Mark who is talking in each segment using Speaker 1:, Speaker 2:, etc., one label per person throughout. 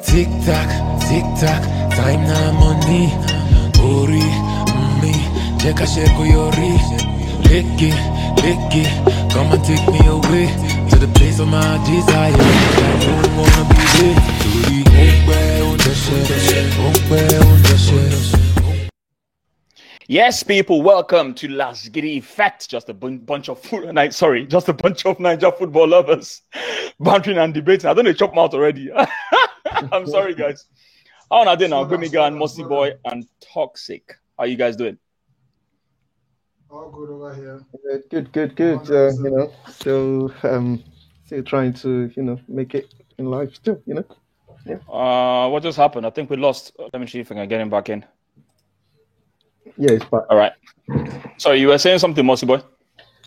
Speaker 1: Tick tock, time na money. Ori, me, check a shake yori. Lick it, come and take me away to the place of my desire. I don't wanna be there.
Speaker 2: Yes, people, welcome to Lasgiri Effect. Just a bunch of Niger football lovers bantering and debating. I don't know, chop mouth already. I'm sorry, guys. How are you now? Gbemiga and Mossy Boy and Toxic. How you guys doing?
Speaker 3: All good over here.
Speaker 4: Good. Still trying to, make it in life still, Yeah.
Speaker 2: What just happened? I think we lost. Let me see if I can get him back in.
Speaker 4: Yeah, it's back.
Speaker 2: All right. So you were saying something, Mossy Boy?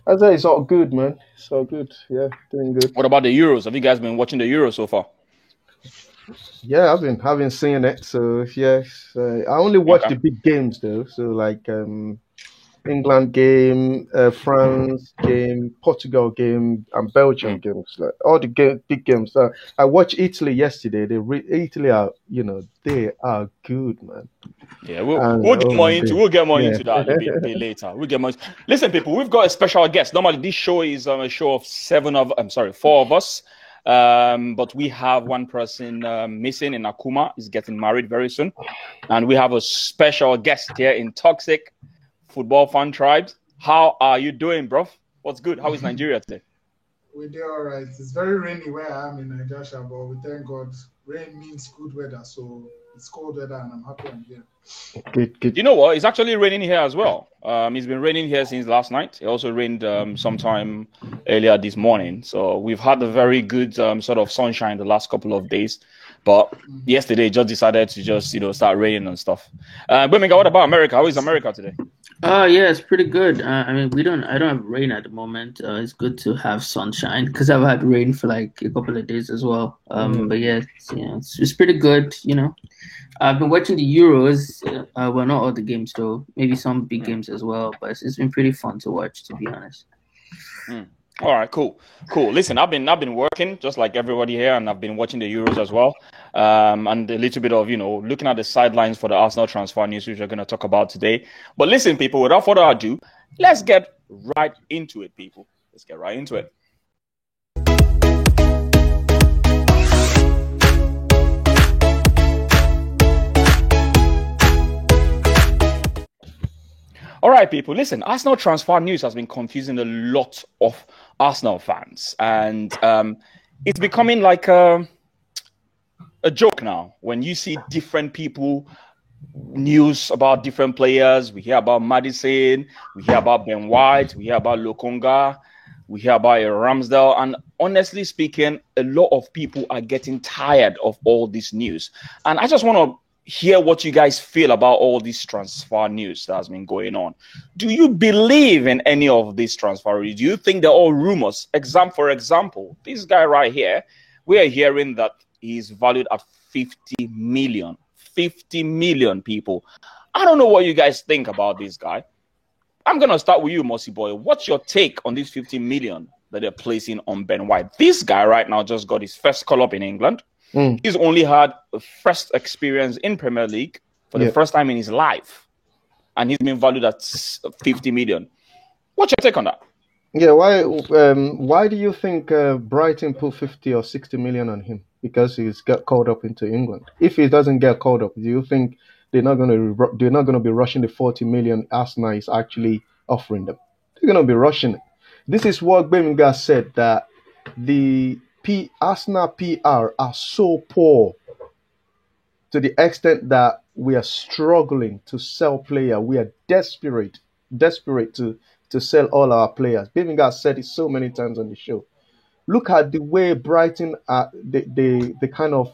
Speaker 4: I say it's all good, man. It's all good. Yeah, doing good.
Speaker 2: What about the Euros? Have you guys been watching the Euros so far?
Speaker 4: Yeah, I've been seeing it. So yes, I only watch the big games though. So like England game, France game, Portugal game, and Belgium games. Like all the big games. I watched Italy yesterday. Italy are, they are good, man.
Speaker 2: Yeah, we'll get more into that a bit later. We'll get more. Listen, people, we've got a special guest. Normally, this show is a show of four of us. But we have one person missing in Akuma. He's getting married very soon, and we have a special guest here in Toxic Football Fan Tribes. How are you doing, bro? What's good? How is Nigeria today?
Speaker 3: We're doing all right. It's very rainy where I am in Nigeria, but we thank God. Rain means good weather, so it's cold weather, and I'm happy I'm here.
Speaker 4: Good.
Speaker 2: You know what? It's actually raining here as well. It's been raining here since last night. It also rained sometime earlier this morning. So we've had a very good sort of sunshine the last couple of days. But yesterday, just decided to start raining and stuff. Gbemiga, what about America? How is America today?
Speaker 5: Yeah, it's pretty good. I don't have rain at the moment. It's good to have sunshine because I've had rain for like a couple of days as well. But yeah, it's pretty good. I've been watching the Euros. Well, not all the games though. Maybe some big games as well. But it's been pretty fun to watch, to be honest.
Speaker 2: All right, cool. Listen, I've been working just like everybody here, and I've been watching the Euros as well, and a little bit of looking at the sidelines for the Arsenal transfer news, which we're going to talk about today. But listen, people, without further ado, let's get right into it, people. Let's get right into it. All right, people, listen, Arsenal transfer news has been confusing a lot of Arsenal fans, and it's becoming like a joke now. When you see different people, news about different players, we hear about Maddison, we hear about Ben White, we hear about Lokonga, we hear about Ramsdale, and honestly speaking, a lot of people are getting tired of all this news. And I just want to hear what you guys feel about all this transfer news that has been going on. Do you believe in any of these transfer news? Do you think they're all rumors? For example, this guy right here, we are hearing that he's valued at 50 million. 50 million, people. I don't know what you guys think about this guy. I'm going to start with you, Mossy Boy. What's your take on these 50 million that they're placing on Ben White? This guy right now just got his first call-up in England. He's only had a first experience in Premier League for the first time in his life. And he's been valued at 50 million. What's your take on that?
Speaker 4: Yeah, why do you think Brighton put 50 or 60 million on him? Because he's got called up into England. If he doesn't get called up, do you think they're not going to be rushing the 40 million Arsenal is actually offering them? They're going to be rushing it. This is what Gbemiga said, that the Arsenal PR are so poor to the extent that we are struggling to sell players. We are desperate to sell all our players. Gbemiga said it so many times on the show. Look at the way Brighton are. The kind of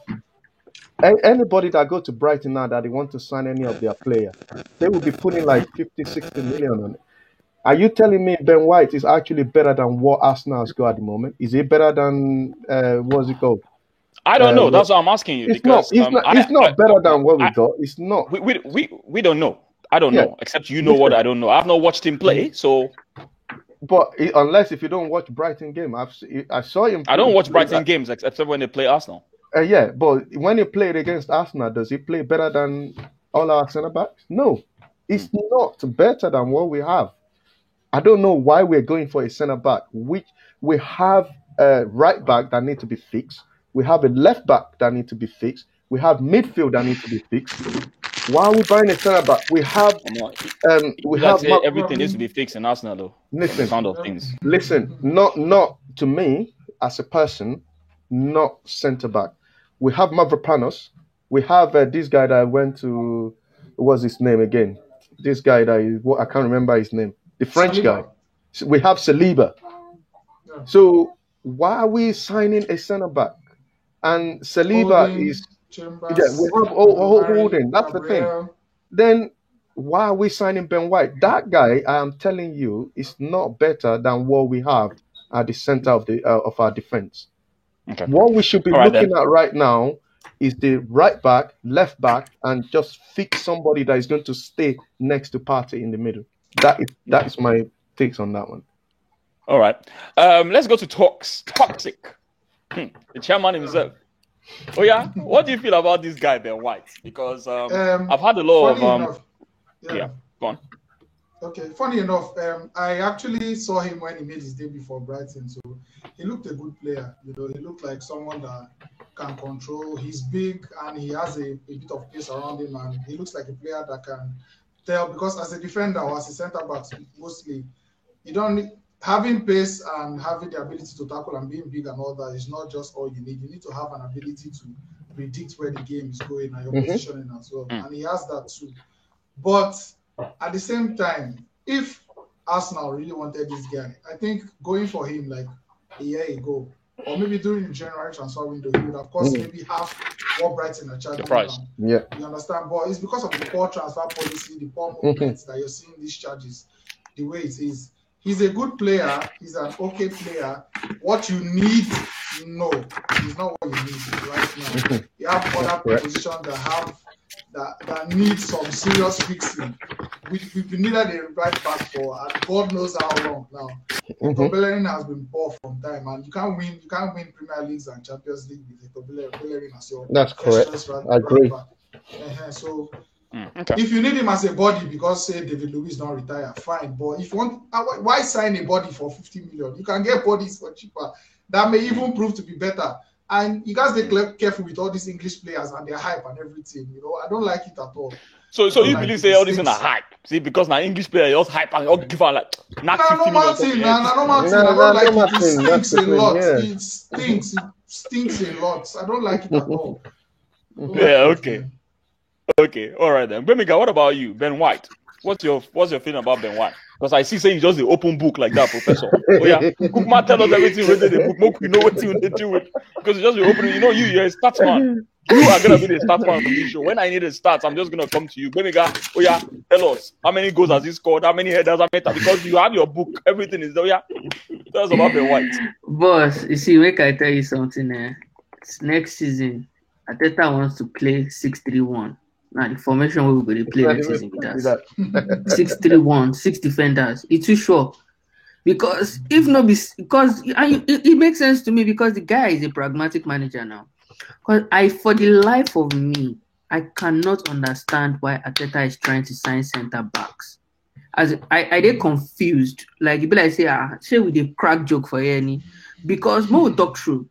Speaker 4: anybody that go to Brighton now that they want to sign any of their players, they will be putting like 50, 60 million on it. Are you telling me Ben White is actually better than what Arsenal's got at the moment? Is he better than what's it called?
Speaker 2: I don't know. That's what I'm asking you.
Speaker 4: It's not better than what we got. It's not.
Speaker 2: We don't know. I don't know. Except you know what I don't know. I've not watched him play, so.
Speaker 4: But unless if you don't watch Brighton game, I saw him.
Speaker 2: I don't watch Brighton games except when they play Arsenal.
Speaker 4: Yeah, but when he played against Arsenal, does he play better than all our centre backs? No, it's not better than what we have. I don't know why we're going for a centre back. Which we have a right back that need to be fixed. We have a left back that need to be fixed. We have midfield that need to be fixed. Why are we buying a centre back? We have
Speaker 2: everything needs to be fixed in Arsenal, though.
Speaker 4: Listen,
Speaker 2: sound of things.
Speaker 4: Listen, not to me as a person, not centre back. We have Mavropanos. We have this guy that went to. What's his name again? This guy I can't remember his name. The French
Speaker 3: Saliba.
Speaker 4: guy. We have Saliba.
Speaker 3: Yeah.
Speaker 4: So why are we signing a centre back? And Saliba
Speaker 3: Holding,
Speaker 4: is
Speaker 3: Chambers,
Speaker 4: we have Holding. That's the
Speaker 3: Gabriel.
Speaker 4: thing. Then why are we signing Ben White? That guy, I am telling you, is not better than what we have at the center of our defense.
Speaker 2: Okay.
Speaker 4: What we should be looking at right now is the right back, left back, and just fix somebody that is going to stay next to Partey in the middle. That is my takes on that one.
Speaker 2: All right. Let's go to Toxic. The chairman himself. Oh yeah. What do you feel about this guy, Ben White? Because I've had a lot of go on.
Speaker 3: Okay, funny enough, I actually saw him when he made his debut for Brighton. So he looked a good player. He looked like someone that can control. He's big and he has a bit of pace around him, and he looks like a player that can tell. Because as a defender or as a centre back, mostly you don't need, having pace and having the ability to tackle and being big and all that is not just all you need. You need to have an ability to predict where the game is going and your positioning as well. And he has that too. But at the same time, if Arsenal really wanted this guy, I think going for him like a year ago, or maybe during the January transfer window, he would of course maybe half what Brighton are charging.
Speaker 4: Yeah.
Speaker 3: You understand? But it's because of the poor transfer policy, the poor movements that you're seeing these charges the way it is. He's a good player. He's an okay player. What you need, no, he's not what you need right now. You have other positions that need some serious fixing. We've needed a right back for God knows how long now. Bellerin has been poor from time, and you can't win Premier Leagues and Champions League with Bellerin as your
Speaker 4: That's correct. I agree.
Speaker 3: So if you need him as a body because say David Luiz not retire, fine. But if you want, why sign a body for 50 million? You can get bodies for cheaper. That may even prove to be better. And you guys be careful with all these English players and their hype and everything. I don't like it at all.
Speaker 2: So you believe say all this in a hype? See, because now English player just hype and all give her like not 50 million.
Speaker 3: I don't like it. It stinks a lot. It stinks a lot. I don't like it at all.
Speaker 2: Okay, all right then. Bemiga, what about you, Ben White? What's your feeling about Ben White? Because I see saying just the open book like that, Professor. Oh yeah, Cookman tell us everything written in the book. Moku, you know what you do with because you just be opening. You're a stats man. You are gonna be the stats man of this show. When I need a stats, I'm just gonna come to you, Bemiga. Oh yeah, tell us how many goals has he scored, how many headers, because you have your book, everything is there. Yeah, tell us about Ben White.
Speaker 5: Boss, you see, make I tell you something. Next season, Arteta wants to play 6-3-1. Now the formation we will play next season with us 6-3-1, 6 defenders. It's too short because it makes sense to me because the guy is a pragmatic manager now. Because for the life of me, I cannot understand why Arteta is trying to sign centre backs. As I get confused. Like people like say with a crack joke for any because more we talk through.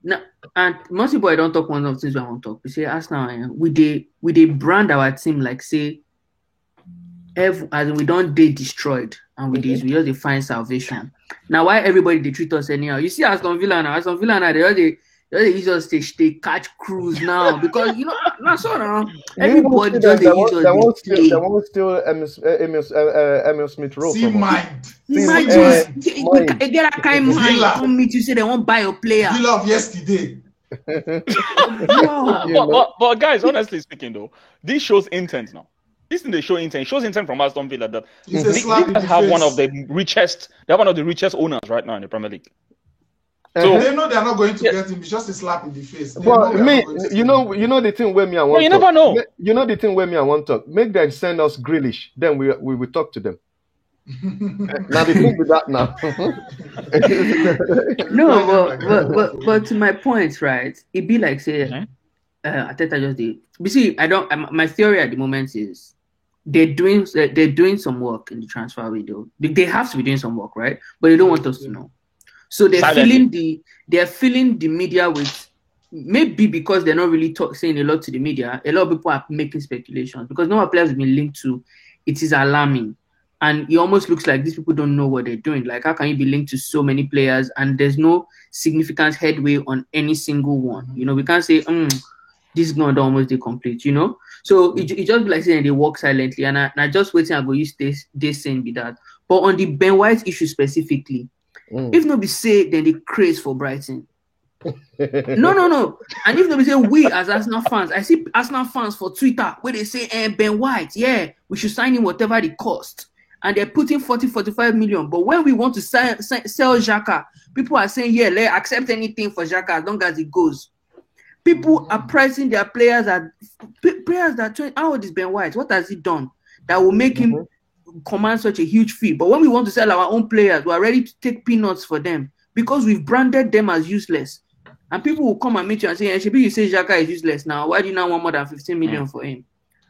Speaker 5: Now, and most people I don't talk one of the things I want to talk. We say Arsenal we they brand our team like say as we don't they destroyed and we just find salvation. Now why everybody they treat us anyhow? You see Aston Villa now they just they catch cruise now because not so now everybody just
Speaker 4: they won't steal Emil Smith Rowe from us.
Speaker 5: They get a kind of mind come meet you say they won't buy a player.
Speaker 3: Villa of yesterday.
Speaker 2: But guys, honestly speaking though, this shows intent now. This thing they show intent. It shows intent from Aston Villa that they have one of the richest owners right now in the Premier League.
Speaker 3: So they know they're not going to get him. It's just a slap in the face.
Speaker 4: But you know the thing where me I want.
Speaker 2: You never know.
Speaker 4: You know the thing where me I want to talk. Make them send us Grealish. Then we will talk to them. Now the thing with that now.
Speaker 5: but to my point, right? It be like say, Arteta just did. You see, my theory at the moment is they're doing some work in the transfer window. They have to be doing some work, right? But they don't want us to know. So they're filling the media with, maybe because they're not really saying a lot to the media. A lot of people are making speculations because no players have been linked to. It is alarming. And it almost looks like these people don't know what they're doing. Like, how can you be linked to so many players and there's no significant headway on any single one? You know, we can't say, this is going to almost be complete, you know? So it just be like saying they walk silently. And I just waiting and go use this saying be that. But on the Ben White issue specifically, if nobody say, then they craze for Brighton. No. And if nobody say, we as Arsenal fans, I see Arsenal fans for Twitter where they say, Ben White, yeah, we should sign him whatever it costs. And they're putting 40-45 million. But when we want to sell Xhaka, people are saying, yeah, let's accept anything for Xhaka as long as it goes. People are pricing their players that how old is Ben White? What has he done that will make him command such a huge fee? But when we want to sell our own players, we are ready to take peanuts for them because we've branded them as useless. And people will come and meet you and say, Shebi, you say Xhaka is useless now. Why do you now want more than 15 million for him?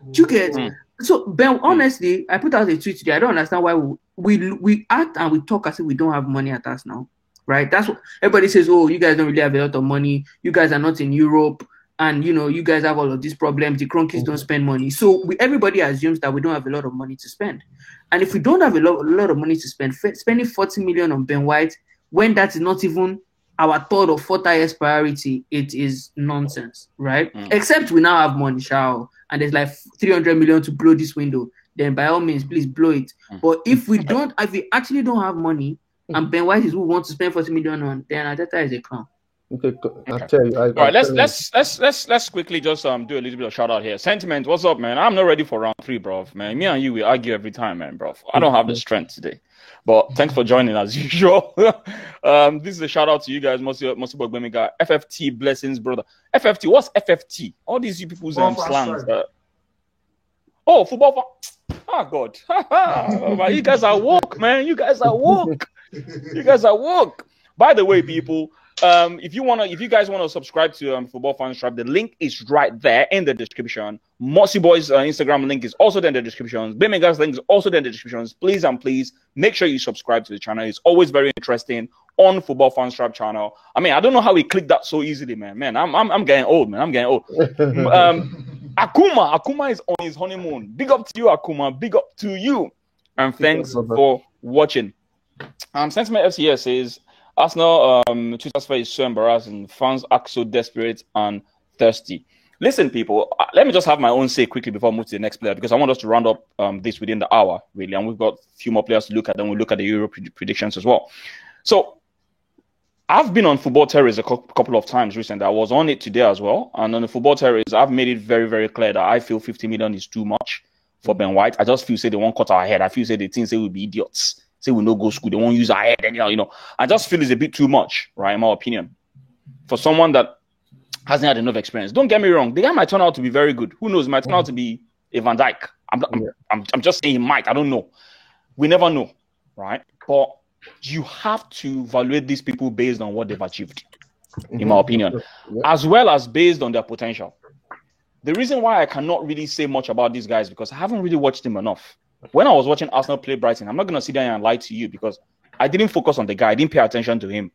Speaker 5: Do you get? So, Ben, honestly, I put out a tweet today. I don't understand why we act and we talk as if we don't have money at us now, right? That's what everybody says. Oh, you guys don't really have a lot of money. You guys are not in Europe, and you know you guys have all of these problems. The Cronkies don't spend money, so everybody assumes that we don't have a lot of money to spend. And if we don't have a lot of money to spend, spending 40 million on Ben White when that is not even our third or fourth highest priority, it is nonsense, right? Except we now have money, and there's like 300 million to blow this window, then by all means, please blow it. But if we actually don't have money, and Ben White is who wants to spend 40 million on, then Arteta is a clown.
Speaker 4: Okay, I'll tell you.
Speaker 2: All right, let's quickly just do a little bit of shout out here. Sentiment, what's up, man? I'm not ready for round 3, bro. Man, me and you, we argue every time, man, bro. I don't have the strength today. But thanks for joining as usual. This is a shout out to you guys, Mosibo Gbemiga. FFT blessings, brother. FFT, what's FFT? All these you people's slangs. Football. Oh God. You guys are woke, man. You guys are woke. By the way, people, if you guys want to subscribe to Football Fans Tribe, the link is right there in the description. Mossy Boy's Instagram link is also there in the description. Bemiga's link is also there in the descriptions. Please make sure you subscribe to the channel. It's always very interesting on Football Fans Tribe channel. I mean, I don't know how we clicked that so easily, man. Man, I'm getting old, man. I'm getting old. Akuma is on his honeymoon. Big up to you, Akuma. Big up to you. And thanks for watching. Sentiment FCS says Arsenal to transfer is so embarrassing. Fans act so desperate and thirsty. Listen, people, let me just have my own say quickly before I move to the next player, because I want us to round up this within the hour, really. And we've got a few more players to look at, and we'll look at the Euro predictions as well. So I've been on Football Terrorists a couple of times recently. I was on it today as well. And on the Football Terrorists, I've made it very, very clear that I feel 50 million is too much for Ben White. I just feel say they won't cut our head. I feel say the team say we'll be idiots. Say we no go school. They won't use our head. And, you know, I just feel it's a bit too much, right, in my opinion, for someone that hasn't had enough experience. Don't get me wrong. The guy might turn out to be very good. Who knows? He might turn out to be a Van Dijk. I'm just saying he might. I don't know. We never know, right? But you have to evaluate these people based on what they've achieved, in my opinion, as well as based on their potential. The reason why I cannot really say much about these guys because I haven't really watched them enough. When I was watching Arsenal play Brighton, I'm not going to sit there and lie to you because I didn't focus on the guy. I didn't pay attention to him.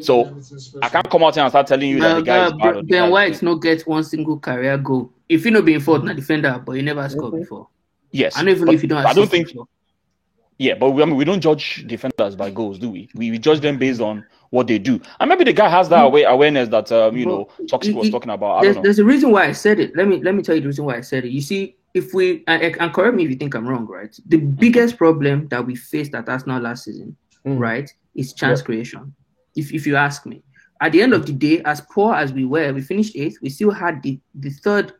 Speaker 2: So I can't come out here and start telling you that the guy is bad.
Speaker 5: Ben White not get one single career goal. If you know being fault, not defender, but he never scored before.
Speaker 2: Yes.
Speaker 5: I know even if you don't.
Speaker 2: I don't think. Yeah, but we don't judge defenders by goals, do we? We judge them based on what they do. And maybe the guy has that awareness that Toxic was talking about.
Speaker 5: There's a reason why I said it. Let me tell you the reason why I said it. You see, if we and correct me if you think I'm wrong, right? The biggest problem that we faced at Arsenal last season, right, is chance creation. If you ask me, at the end of the day, as poor as we were, we finished 8th. We still had the third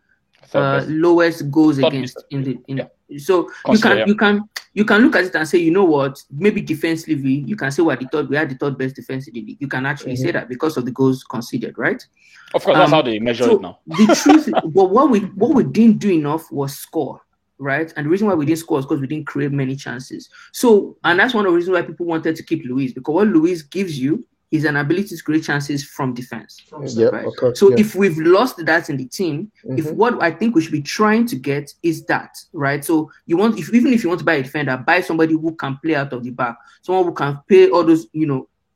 Speaker 5: lowest goals against in the. So you can look at it and say, you know what, maybe defensively you can say we had the third best defense in the league. You can actually say that because of the goals conceded, right?
Speaker 2: Of course, that's how they measure it now.
Speaker 5: The truth is, but what we didn't do enough was score. right? And the reason why we didn't score is because we didn't create many chances. So, and that's one of the reasons why people wanted to keep Luis, because what Luis gives you is an ability to create chances from defense.
Speaker 4: Yeah,
Speaker 5: right?
Speaker 4: of course.
Speaker 5: So
Speaker 4: yeah.
Speaker 5: if we've lost that in the team, if what I think we should be trying to get is that, right? So even if you want to buy a defender, buy somebody who can play out of the back, someone who can play all those,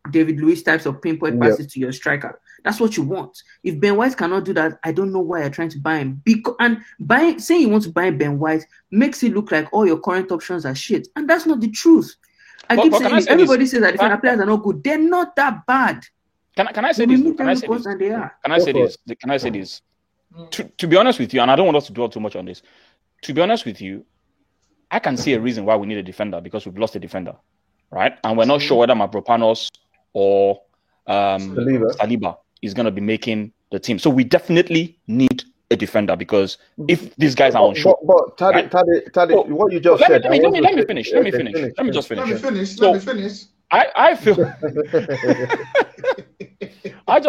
Speaker 5: David Luiz types of pinpoint passes to your striker. That's what you want. If Ben White cannot do that, I don't know why you're trying to buy him. Saying you want to buy Ben White makes it look like all your current options are shit, and that's not the truth. I keep saying everybody says that defender players are not good. They're not that bad.
Speaker 2: Can I say this? Can I say this? To be honest with you, and I don't want us to dwell too much on this. To be honest with you, I can see a reason why we need a defender, because we've lost a defender, right? And we're not sure whether Mavropanos or Saliba is going to be making the team. So we definitely need a defender, because if these guys are unsure.
Speaker 4: But Tade, what you just said.
Speaker 2: Let me finish. Let me finish. I feel. I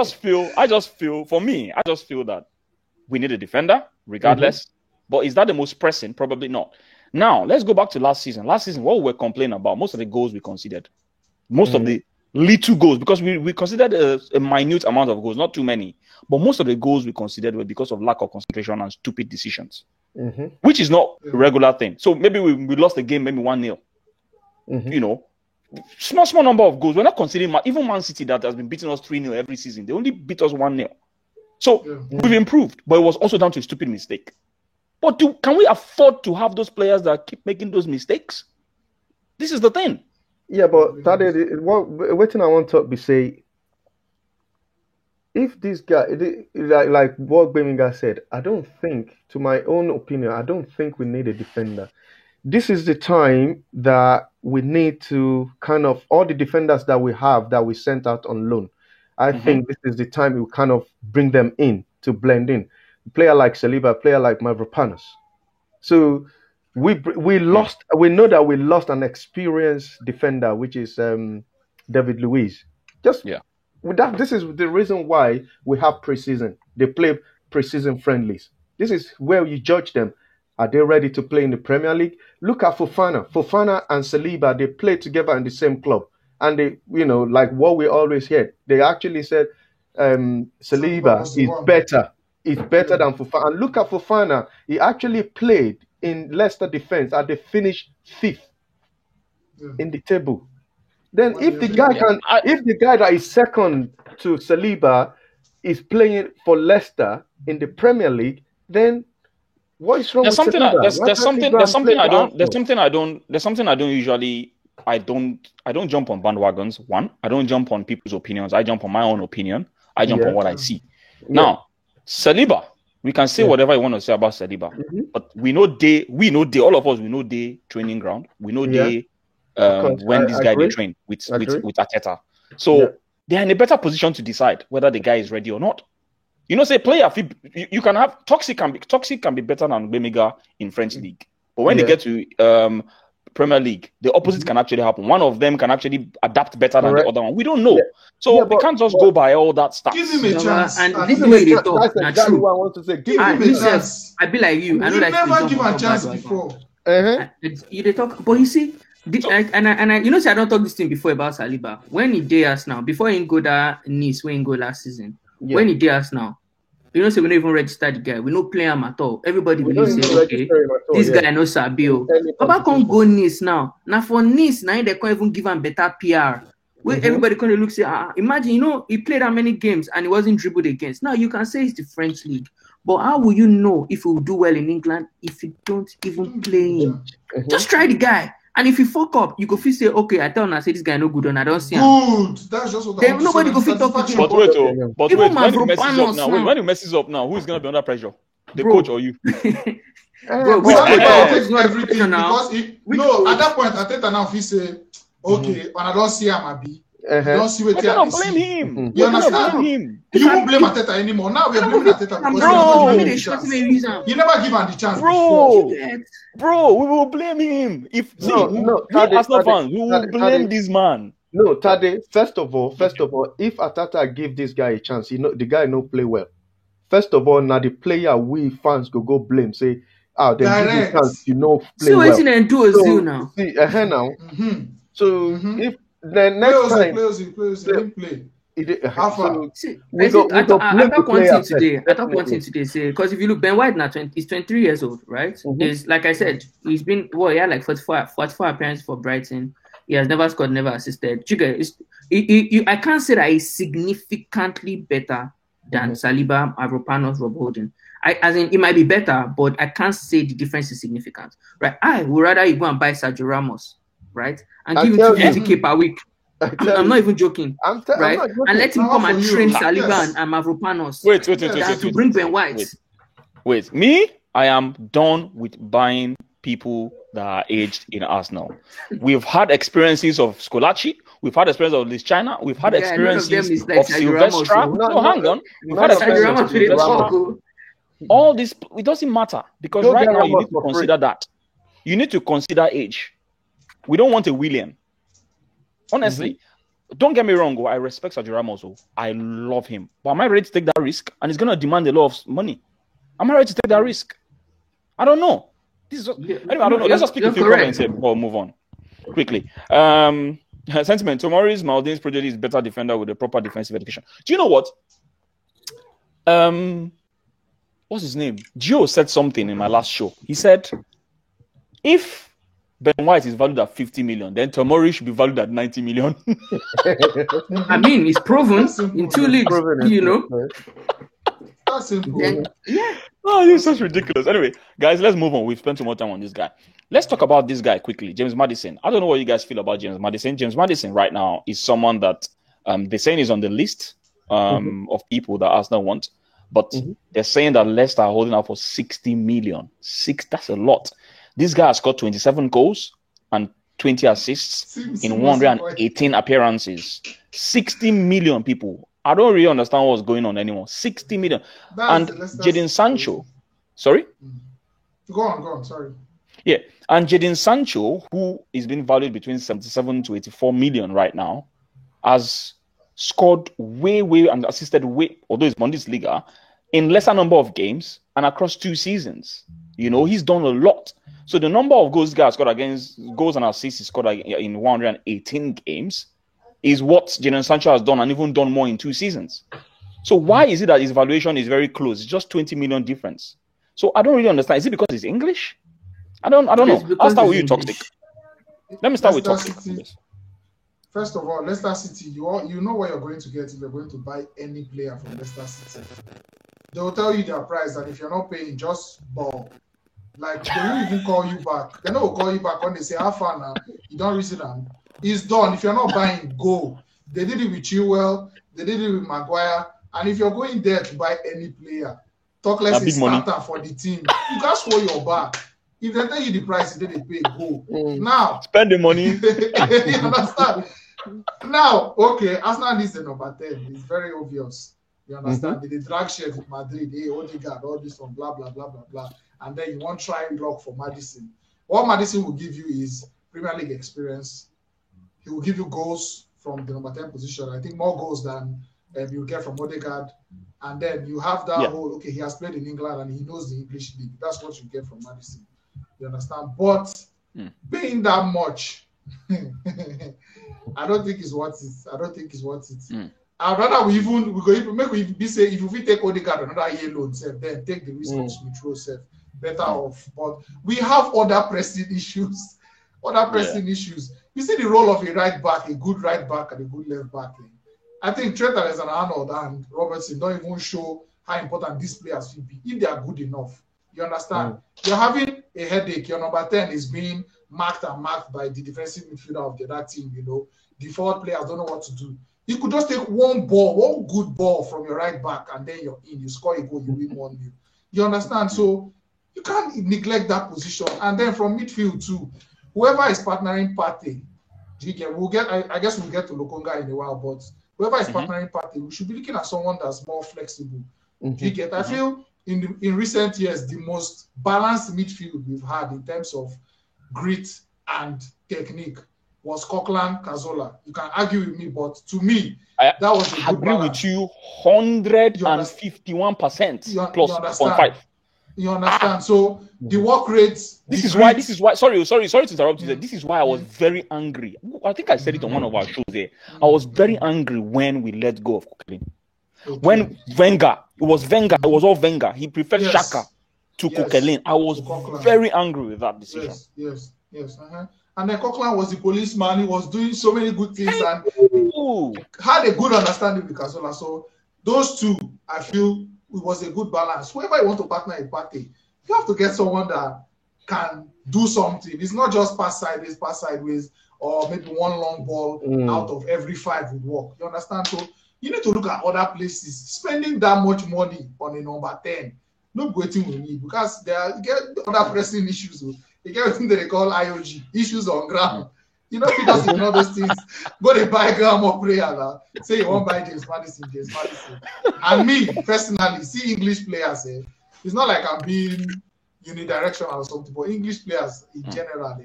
Speaker 2: just feel. For me, I just feel that we need a defender, regardless. But is that the most pressing? Probably not. Now let's go back to last season. Last season, what we were complaining about, most of the goals we conceded, most of the little goals, because we considered a minute amount of goals, not too many, but most of the goals we considered were because of lack of concentration and stupid decisions, which is not a regular thing. So maybe we lost the game, maybe 1-0. Small number of goals. We're not considering even Man City that has been beating us 3-0 every season. They only beat us 1-0. So we've improved, but it was also down to a stupid mistake. But can we afford to have those players that keep making those mistakes? This is the thing.
Speaker 4: Yeah, but Tade, what thing I want to be say, if this guy, like what Birmingham said, I don't think, to my own opinion, I don't think we need a defender. This is the time that we need to kind of, all the defenders that we have that we sent out on loan, I think this is the time we kind of bring them in to blend in. A player like Saliba, a player like Mavropanos. So we lost. We know that we lost an experienced defender, which is David Luiz. With that, this is the reason why we have preseason. They play preseason friendlies. This is where you judge them. Are they ready to play in the Premier League? Look at Fofana. Fofana and Saliba, they played together in the same club. And they, like what we always hear, they actually said Saliba is better. It's better than Fofana. And look at Fofana. He actually played in Leicester defense and they finished 5th in the table. Then if the guy that is second to Saliba is playing for Leicester in the Premier League, then what is wrong with Saliba? There's something I don't usually. I don't jump on bandwagons. One, I don't jump on people's opinions. I jump on my own opinion. I jump on what I see. Now, Saliba, we can say whatever you want to say about Saliba, but we know all of us, we know day training ground. We know day when this guy they train with Arteta. So they are in a better position to decide whether the guy is ready or not. Say player, you can have Toxic can be better than Bemiga in French league, but when they get to Premier League, the opposite can actually happen. One of them can actually adapt better than the other one. We don't know. So we can't just go by all that stuff.
Speaker 3: Give him a chance.
Speaker 5: And this is where they talk.
Speaker 4: That's exactly what I want to say.
Speaker 3: Give him a chance.
Speaker 5: I be like you. I know that
Speaker 3: never give a chance before.
Speaker 5: They talk, but you see, I I don't talk this thing before about Saliba. When he did us now, before he go that Nice, when he go last season, when he did us now, we don't even register the guy. We don't play him at all. Everybody believes okay, this guy knows Sabio. Baba can't go Nice now. Now for Nice, now they can't even give him better PR. Where everybody kind of looks say, imagine, he played that many games and he wasn't dribbled against. Now you can say it's the French league. But how will you know if he will do well in England if you don't even play him? Just try the guy. And if you fuck up, you go feel say, okay, I tell him I say this guy no good and I don't see him.
Speaker 3: Good. That's just what
Speaker 5: then nobody go feel talk to him.
Speaker 2: But wait, when he messes up now, who is gonna be under pressure? The coach or you?
Speaker 5: Bro,
Speaker 3: everything because at that point Arteta now he say, okay, when I don't see him, I be. Don't see what
Speaker 2: we cannot blame him.
Speaker 3: You understand? You won't blame Arteta anymore. Now we are blaming Arteta because he never give him the chance.
Speaker 2: Bro, we will blame him. Arsenal fans, we will blame this man.
Speaker 4: No, Tade. First of all, if Arteta give this guy a chance, the guy no play well. First of all, now the player we fans go blame. Say then give him
Speaker 3: Direct.
Speaker 4: chance, play
Speaker 5: So
Speaker 4: well.
Speaker 5: waiting and do a deal now.
Speaker 4: See, now.
Speaker 3: Mm-hmm.
Speaker 4: So if the next time
Speaker 3: play.
Speaker 5: See, I talk one thing today. Say, because if you look, Ben White now, he's 23 years old, right? Is like I said, he had like 44 appearances for Brighton. He has never scored, never assisted. I can't say that he's significantly better than Saliba, Mavropanos, Rob Holding. It might be better, but I can't say the difference is significant, right? I would rather you go and buy Sergio Ramos, right, and give him 250k per week. I'm not even joking, right? And let him come and train Saliba and Mavropanos.
Speaker 2: Wait.
Speaker 5: To bring Ben White.
Speaker 2: Wait, me? I am done with buying people that are aged in Arsenal. We've had experiences of Scolacci. We've had experience of Liz China. We've had experiences of Silvestra. Hang on. We've had experiences of Silvestra. All this, it doesn't matter because right now you need to consider that. You need to consider age. We don't want a William. Honestly, don't get me wrong. I respect Sergio Ramos. I love him. But am I ready to take that risk? And it's going to demand a lot of money. Am I ready to take that risk? I don't know. Anyway, I don't know. Let's just speak a few comments here before we move on. Quickly. Sentiment. Tomori's Maldini's project is better defender with a proper defensive education. Do you know what? What's his name? Gio said something in my last show. He said, if Ben White is valued at 50 million, then Tomori should be valued at 90 million.
Speaker 5: I mean, it's proven in 2 leagues,
Speaker 3: That's simple.
Speaker 5: Yeah.
Speaker 2: Oh, this is such ridiculous. Anyway, guys, let's move on. We've spent too much time on this guy. Let's talk about this guy quickly, James Maddison. I don't know what you guys feel about James Maddison. James Maddison right now is someone that they're saying is on the list of people that Arsenal want. But they're saying that Leicester are holding out for 60 million. That's a lot. This guy has got 27 goals and 20 assists in 118 appearances. 60 million people. I don't really understand what's going on anymore. 60 million. And Jadon Sancho. Sorry?
Speaker 3: Go on. Sorry.
Speaker 2: Yeah. And Jadon Sancho, who is being valued between 77 to 84 million right now, has scored way and assisted way, although it's Bundesliga, in lesser number of games and across 2 seasons. He's done a lot. So the number of goals guys scored against goals and assists he scored in 118 games is what Jadon Sancho has done and even done more in 2 seasons. So why is it that his valuation is very close? It's just 20 million difference. So I don't really understand. Is it because he's English? I don't know. I'll start with you, Toxic. Let me start with Toxic.
Speaker 3: First of all, Leicester City, you know what you're going to get if you're going to buy any player from Leicester City. They will tell you their price, and if you're not paying, just ball. Like, they won't even call you back. They will call you back when they say, how far now? You don't receive them. It's done. If you're not buying, go. They did it with Chilwell. They did it with Maguire. And if you're going there to buy any player, talk less a starter for the team. You guys show your back. If they tell you the price, then they pay, go. Now,
Speaker 2: spend the money.
Speaker 3: You understand? Now, okay, Arsenal needs the number 10. It's very obvious. You understand? They drag shit with Madrid, Odegaard, all this one, blah, blah, blah, blah, blah. And then you want to try and block for Maddison. What Maddison will give you is Premier League experience. He will give you goals from the number 10 position. I think more goals than you get from Odegaard. And then you have that whole, okay, he has played in England and he knows the English league. That's what you get from Maddison. You understand? But paying that much, I don't think it's worth it. I'd rather we say if we take Odegaard another year loan, then take the risk of Smith Rowe, better off. But we have other pressing issues. You see the role of a right back, a good right back and a good left back. I think Trent Alexander-Arnold and Robertson don't even show how important these players will be if they are good enough. You understand? You're having a headache. Your number 10 is being marked by the defensive midfielder of the other team. The forward players don't know what to do. You could just take one good ball from your right back, and then you're in. You score a goal, you win 1-0. You understand? So you can't neglect that position. And then from midfield too, whoever is partnering Partey, I guess we'll get to Lokonga in a while, but whoever is partnering Partey, we should be looking at someone that's more flexible. I feel in recent years, the most balanced midfield we've had in terms of grit and technique was Coquelin, Cazorla. You can argue with me, but to me, that was a good balance.
Speaker 2: I agree with you 151% plus 0.5.
Speaker 3: You understand? So the work rates.
Speaker 2: This is why. Sorry to interrupt you. This is why I was very angry. I think I said it on one of our shows there. I was very angry when we let go of Coquelin.
Speaker 3: Okay.
Speaker 2: When Wenger, it was all Wenger. He preferred Xhaka to Coquelin. I was very angry with that decision.
Speaker 3: Yes. And then Coquelin was the policeman. He was doing so many good things and had a good understanding with Cazorla. So those two, I feel, it was a good balance. Whoever you want to partner a party, you have to get someone that can do something. It's not just pass sideways, or maybe one long ball out of every 5 would work. You understand? So you need to look at other places. Spending that much money on a number 10, not waiting with me, because you get other pressing issues. You get what they call IOG, issues on ground. You know, because you know those things. Go to buy grammar player now. Say you won't buy James Maddison. And me, personally, see English players. It's not like I'm being unidirectional or something, but English players in general,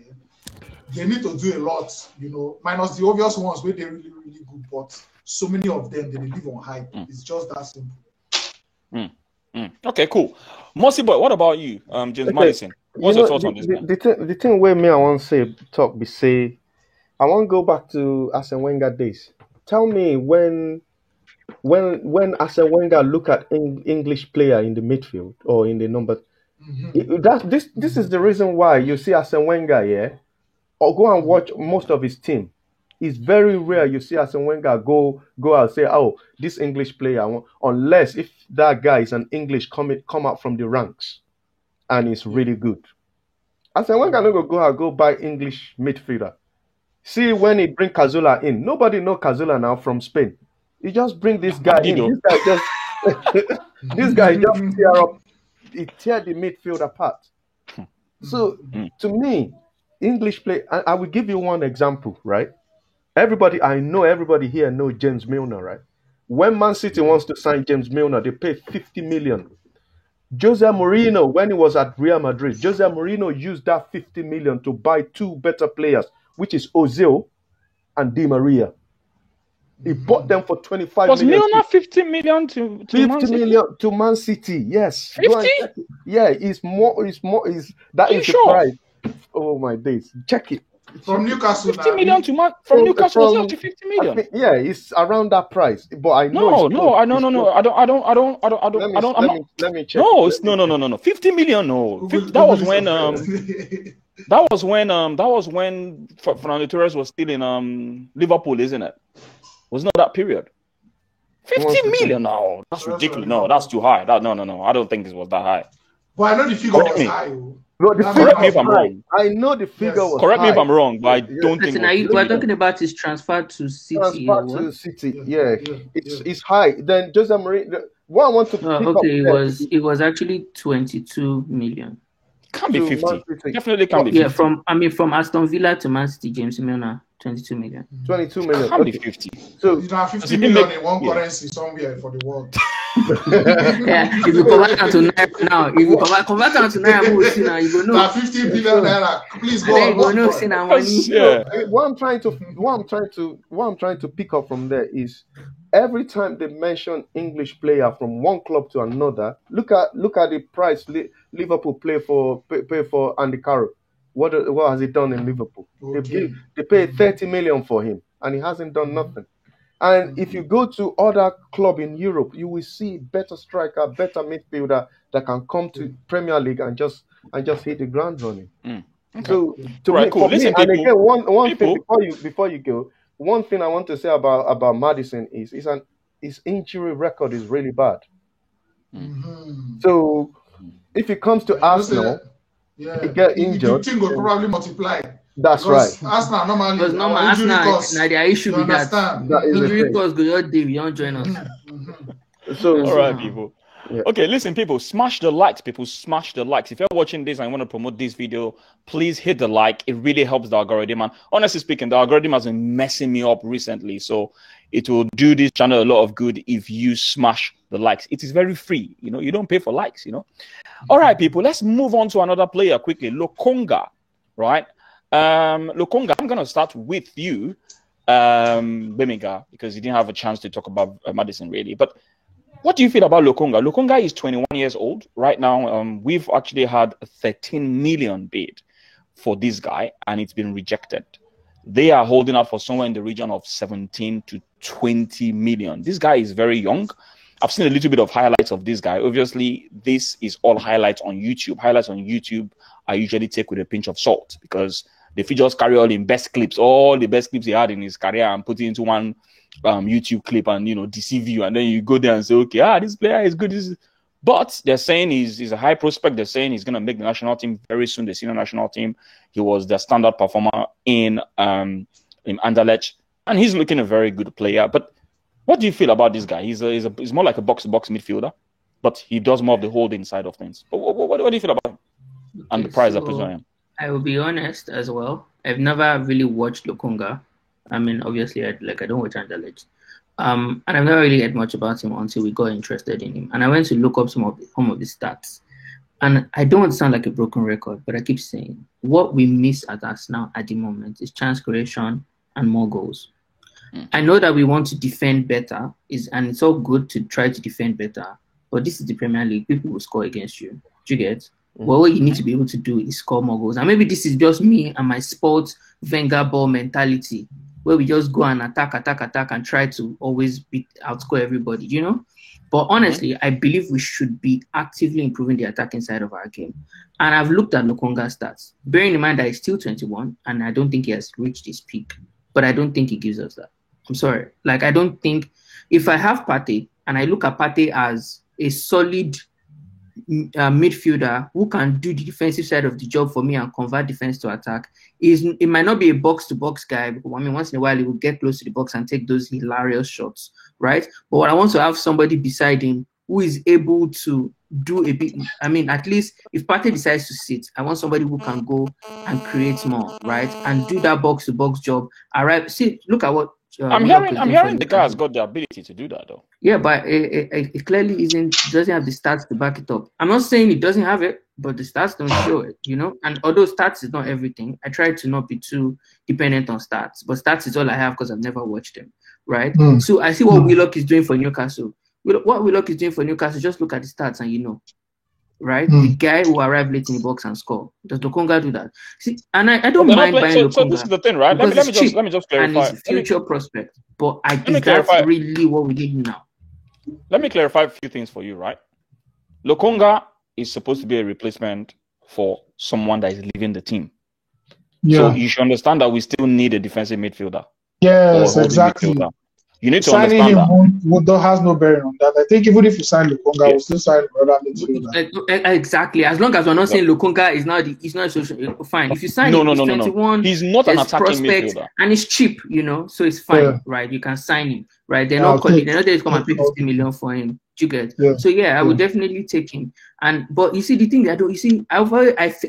Speaker 3: they need to do a lot, you know, minus the obvious ones where they're really, really good, but so many of them, they live on hype. It's just that simple.
Speaker 2: Okay, cool. Mossy boy, what about you, James Maddison? What's your thoughts on this?
Speaker 4: The thing where me I want to say, I want to go back to Arsene Wenger days. Tell me when Arsene Wenger look at English player in the midfield or in the number, this is the reason why you see Arsene Wenger, or go and watch most of his team. It's very rare you see Arsene Wenger go and say, oh, this English player, unless if that guy is an English come out from the ranks and it's really good. Arsene Wenger not go buy English midfielder. See when he bring Cazorla in, nobody know Cazorla now from Spain. He just bring this guy in. This guy just tear the midfield apart. So to me, English play. I will give you one example, right? I know everybody here knows James Milner, right? When Man City wants to sign James Milner, they pay 50 million. Jose Mourinho, when he was at Real Madrid, Jose Mourinho used that 50 million to buy 2 better players, which is Ozil and Di Maria. He bought them for 25
Speaker 2: was
Speaker 4: million.
Speaker 2: Was Milner 50 million to
Speaker 4: 50
Speaker 2: Man City?
Speaker 4: million to Man City, yes.
Speaker 2: 50?
Speaker 4: Yeah, that is the price. Oh my days. Check it.
Speaker 3: From Newcastle.
Speaker 2: 50 million to Newcastle to 50 million.
Speaker 4: It's around that price. But I know
Speaker 2: No. I don't.
Speaker 4: Let me check.
Speaker 2: No. 50 million. No. That was when Fernando Torres was still in Liverpool, isn't it? Wasn't that period? 50 million? No, that's ridiculous. No, that's too high. No. I don't think it was that high.
Speaker 3: But I know the figure was high.
Speaker 4: No, correct me if I'm wrong. I know the figure was
Speaker 2: correct
Speaker 4: high.
Speaker 2: me if I'm wrong, but I don't think.
Speaker 5: We're talking about his transfer to City.
Speaker 4: It's high. Then Jose Mourinho. What I want to pick up
Speaker 5: it was actually 22 million.
Speaker 2: Can't be 50. Definitely can't be 50.
Speaker 5: Yeah, from Aston Villa to Man City, James Milner, 22 million.
Speaker 4: 22 million.
Speaker 2: Can't be 50.
Speaker 3: So you have 50 million in one currency somewhere for the world.
Speaker 5: If you convert that to Naira now, if you convert that to Naira, you go know.
Speaker 3: 50 billion Naira. Please go on.
Speaker 5: You go know, see that money.
Speaker 2: Yeah.
Speaker 4: What I'm trying to pick up from there is every time they mention English player from one club to another, look at the price Liverpool pay for Andy Carroll. What has he done in Liverpool?
Speaker 3: Okay.
Speaker 4: They paid 30 million for him, and he hasn't done nothing. And if you go to other club in Europe, you will see better striker, better midfielder that can come to Premier League and just hit the ground running.
Speaker 2: Okay.
Speaker 4: So
Speaker 2: cool. Listen,
Speaker 4: and
Speaker 2: people,
Speaker 4: again, one thing before you go, one thing I want to say about Maddison is his injury record is really bad. So if it comes to Arsenal, he get injured.
Speaker 3: The team will probably multiply.
Speaker 4: That's right.
Speaker 3: Arsenal normally.
Speaker 5: Because Arsenal, now their issue with that. Injury cost go your day, you don't join us.
Speaker 4: So
Speaker 2: all right, people.
Speaker 4: Yeah.
Speaker 2: Okay, listen, people, smash the likes, people, smash the likes. If you're watching this and want to promote this video, please hit the like. It really helps the algorithm. And honestly speaking, the algorithm has been messing me up recently. So it will do this channel a lot of good if you smash the likes. It is very free. You know, you don't pay for likes, you know. All right, people, let's move on to another player quickly. Lokonga, right? Lokonga, I'm going to start with you, Bemiga, because you didn't have a chance to talk about Maddison really. But What do you feel about Lokonga? Lokonga is 21 years old right now. We've actually had a 13 million bid for this guy, and it's been rejected. They are holding out for somewhere in the region of 17 to 20 million. This guy is very young. I've seen a little bit of highlights of this guy. Obviously, this is all highlights on YouTube. Highlights on YouTube I usually take with a pinch of salt because they just carry all the best clips, all the best clips he had in his career, and put it into one YouTube clip and deceive you, and then you go there and say, okay, this player is good. But they're saying he's a high prospect. They're saying he's going to make the national team very soon, the senior national team. He was the standard performer in Anderlecht, and he's looking a very good player. But what do you feel about this guy? He's more like a box-to-box midfielder, but he does more of the holding side of things. But what do you feel about him and the price I presume?
Speaker 5: I will be honest as well. I've never really watched Lokonga. I mean, obviously, I don't watch Anderlecht. And I've never really heard much about him until we got interested in him. And I went to look up some of the stats. And I don't want to sound like a broken record, but I keep saying what we miss at Arsenal at the moment is chance creation and more goals. I know that we want to defend better, and it's all good to try to defend better, but this is the Premier League. People will score against you. Do you get? Well, what you need to be able to do is score more goals. And maybe this is just me and my sports Wenger ball mentality, where we just go and attack, and try to always outscore everybody, But honestly, I believe we should be actively improving the attacking side of our game. And I've looked at Lokonga's stats, bearing in mind that he's still 21, and I don't think he has reached his peak. But I don't think he gives us that. I'm sorry. I don't think... If I have Partey, and I look at Partey as a solid midfielder who can do the defensive side of the job for me and convert defense to attack, it might not be a box-to-box guy. Because, once in a while, he will get close to the box and take those hilarious shots, right? But what I want to have somebody beside him who is able to do a bit. I mean, at least if Partey decides to sit, I want somebody who can go and create more, right? And do that box-to-box job. See, look at what
Speaker 2: I'm hearing the guy has got the ability to do that, though.
Speaker 5: Yeah, but it clearly doesn't have the stats to back it up. I'm not saying it doesn't have it, but the stats don't show it, And although stats is not everything, I try to not be too dependent on stats. But stats is all I have because I've never watched them, right? So I see what Willock is doing for Newcastle. What Willock is doing for Newcastle, just look at the stats and right? The guy who arrived late in the box and score. Does Lokonga do that? See, and I don't mind buying Lokonga.
Speaker 2: So this is the thing, right? Let me just clarify.
Speaker 5: And it's future prospect. But that's really what we need now.
Speaker 2: Let me clarify a few things for you, right? Lokonga is supposed to be a replacement for someone that is leaving the team. Yeah. So you should understand that we still need a defensive midfielder.
Speaker 3: Yes, exactly.
Speaker 2: Midfielder. You need to
Speaker 3: signing
Speaker 2: understand
Speaker 3: that has no bearing on that. I think even if you sign Lokonga, we'll still sign another midfielder.
Speaker 5: Exactly. As long as we're not saying Lokonga is not fine. If you sign him, he's 21,
Speaker 2: he's not an attacking midfielder,
Speaker 5: and it's cheap, so it's fine, right? You can sign him, right? They're not going to come and pay 50 million for him. You get? Yeah. So I would definitely take him. But you see, the thing that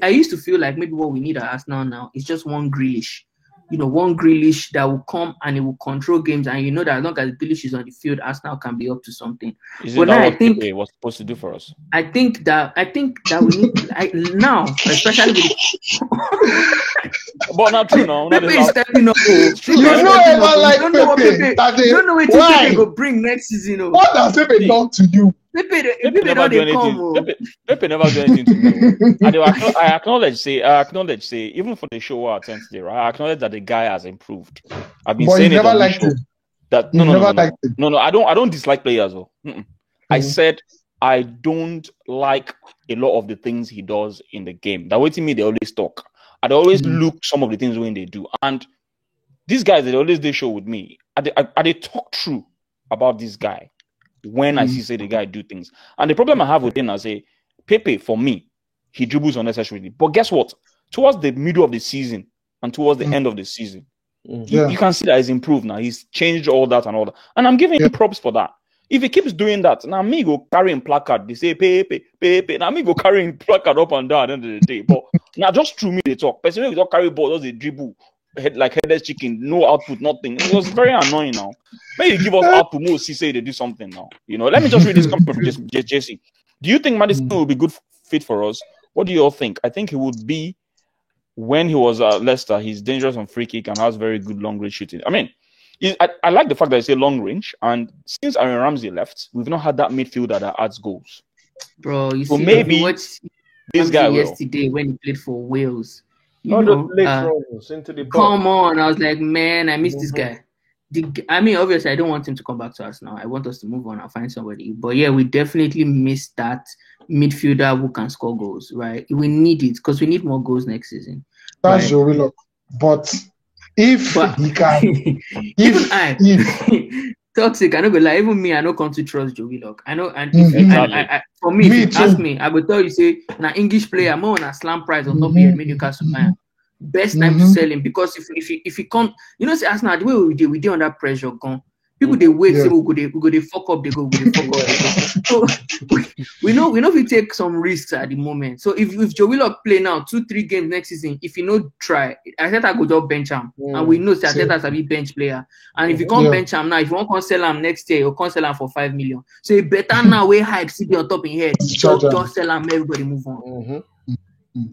Speaker 5: I used to feel like maybe what we need at Arsenal now is just one Grealish. One Grealish that will come and it will control games, and that as long as Grealish is on the field, Arsenal can be up to something.
Speaker 2: Is it that what Pepe was supposed to do for us?
Speaker 5: I think that we need now, especially with
Speaker 2: but not true now.
Speaker 5: Pepe is stepping up.
Speaker 3: You ever like Pepe?
Speaker 5: You don't know what Pepe will bring next season.
Speaker 3: What has Pepe done to you?
Speaker 2: Pepe never do anything. Pepe never do anything to me. And I acknowledge, even for the show I attend today, right? I acknowledge that the guy has improved. I've been saying it on the show. That no, I don't dislike players. I said I don't like a lot of the things he does in the game. That way to me, they always talk. I'd always look some of the things when they do. And these guys, they show with me. They talk true about this guy when I see the guy do things. And the problem I have with him, I say, Pepe, for me, he dribbles unnecessarily. But guess what? Towards the middle of the season and towards the end of the season, you can see that he's improved now. He's changed all that. And I'm giving him props for that. If he keeps doing that, now me go carrying placard. They say, Pepe. Now me go carrying placard up and down at the end of the day. But now just through me, they talk. Personally, we don't carry ball, does they dribble. Like headless chicken, no output, nothing. It was very annoying now. Maybe give us output more, say they do something now. Let me just read this comment from Jesse. Do you think Maddison will be good fit for us? What do you all think? I think he would be. When he was at Leicester, he's dangerous on free kick and has very good long range shooting. I mean, I like the fact that it's a long range, and since Aaron Ramsey left, we've not had that midfielder that adds goals.
Speaker 5: Bro, you
Speaker 2: So
Speaker 5: see,
Speaker 2: maybe
Speaker 5: you watched
Speaker 2: this guy will.
Speaker 5: yesterday when he played for Wales. You
Speaker 4: All
Speaker 5: know,
Speaker 4: those late runs into the box.
Speaker 5: come on. I was like, man, I miss this guy. I mean, obviously, I don't want him to come back to us now. I want us to move on and find somebody. But yeah, we definitely miss that midfielder who can score goals, right? We need it because we need more goals next season.
Speaker 3: That's
Speaker 5: right?
Speaker 3: Joe Willock. But if he can, if
Speaker 5: toxic, I don't go lie. Even me, I don't come to trust Joe Willock. I know, and for me,
Speaker 3: Me
Speaker 5: if you ask me, I will tell you, say, na English player, more on a slam price on top of Newcastle man. Best time to sell him because if he can't, you know, say Arsenal the way we did under pressure, gone. People they wait, say we go they fuck up, they go, fuck up. So we know if we take some risks at the moment. So if Joe Willock play now 2-3 games next season, if he no try, Arteta go just bench him, and we know that Arteta's a big bench player. And if you can't bench him now, if you want to sell him next year, you can't sell him for 5 million. So it better now we hype city on top in head. Just sell him, everybody move on.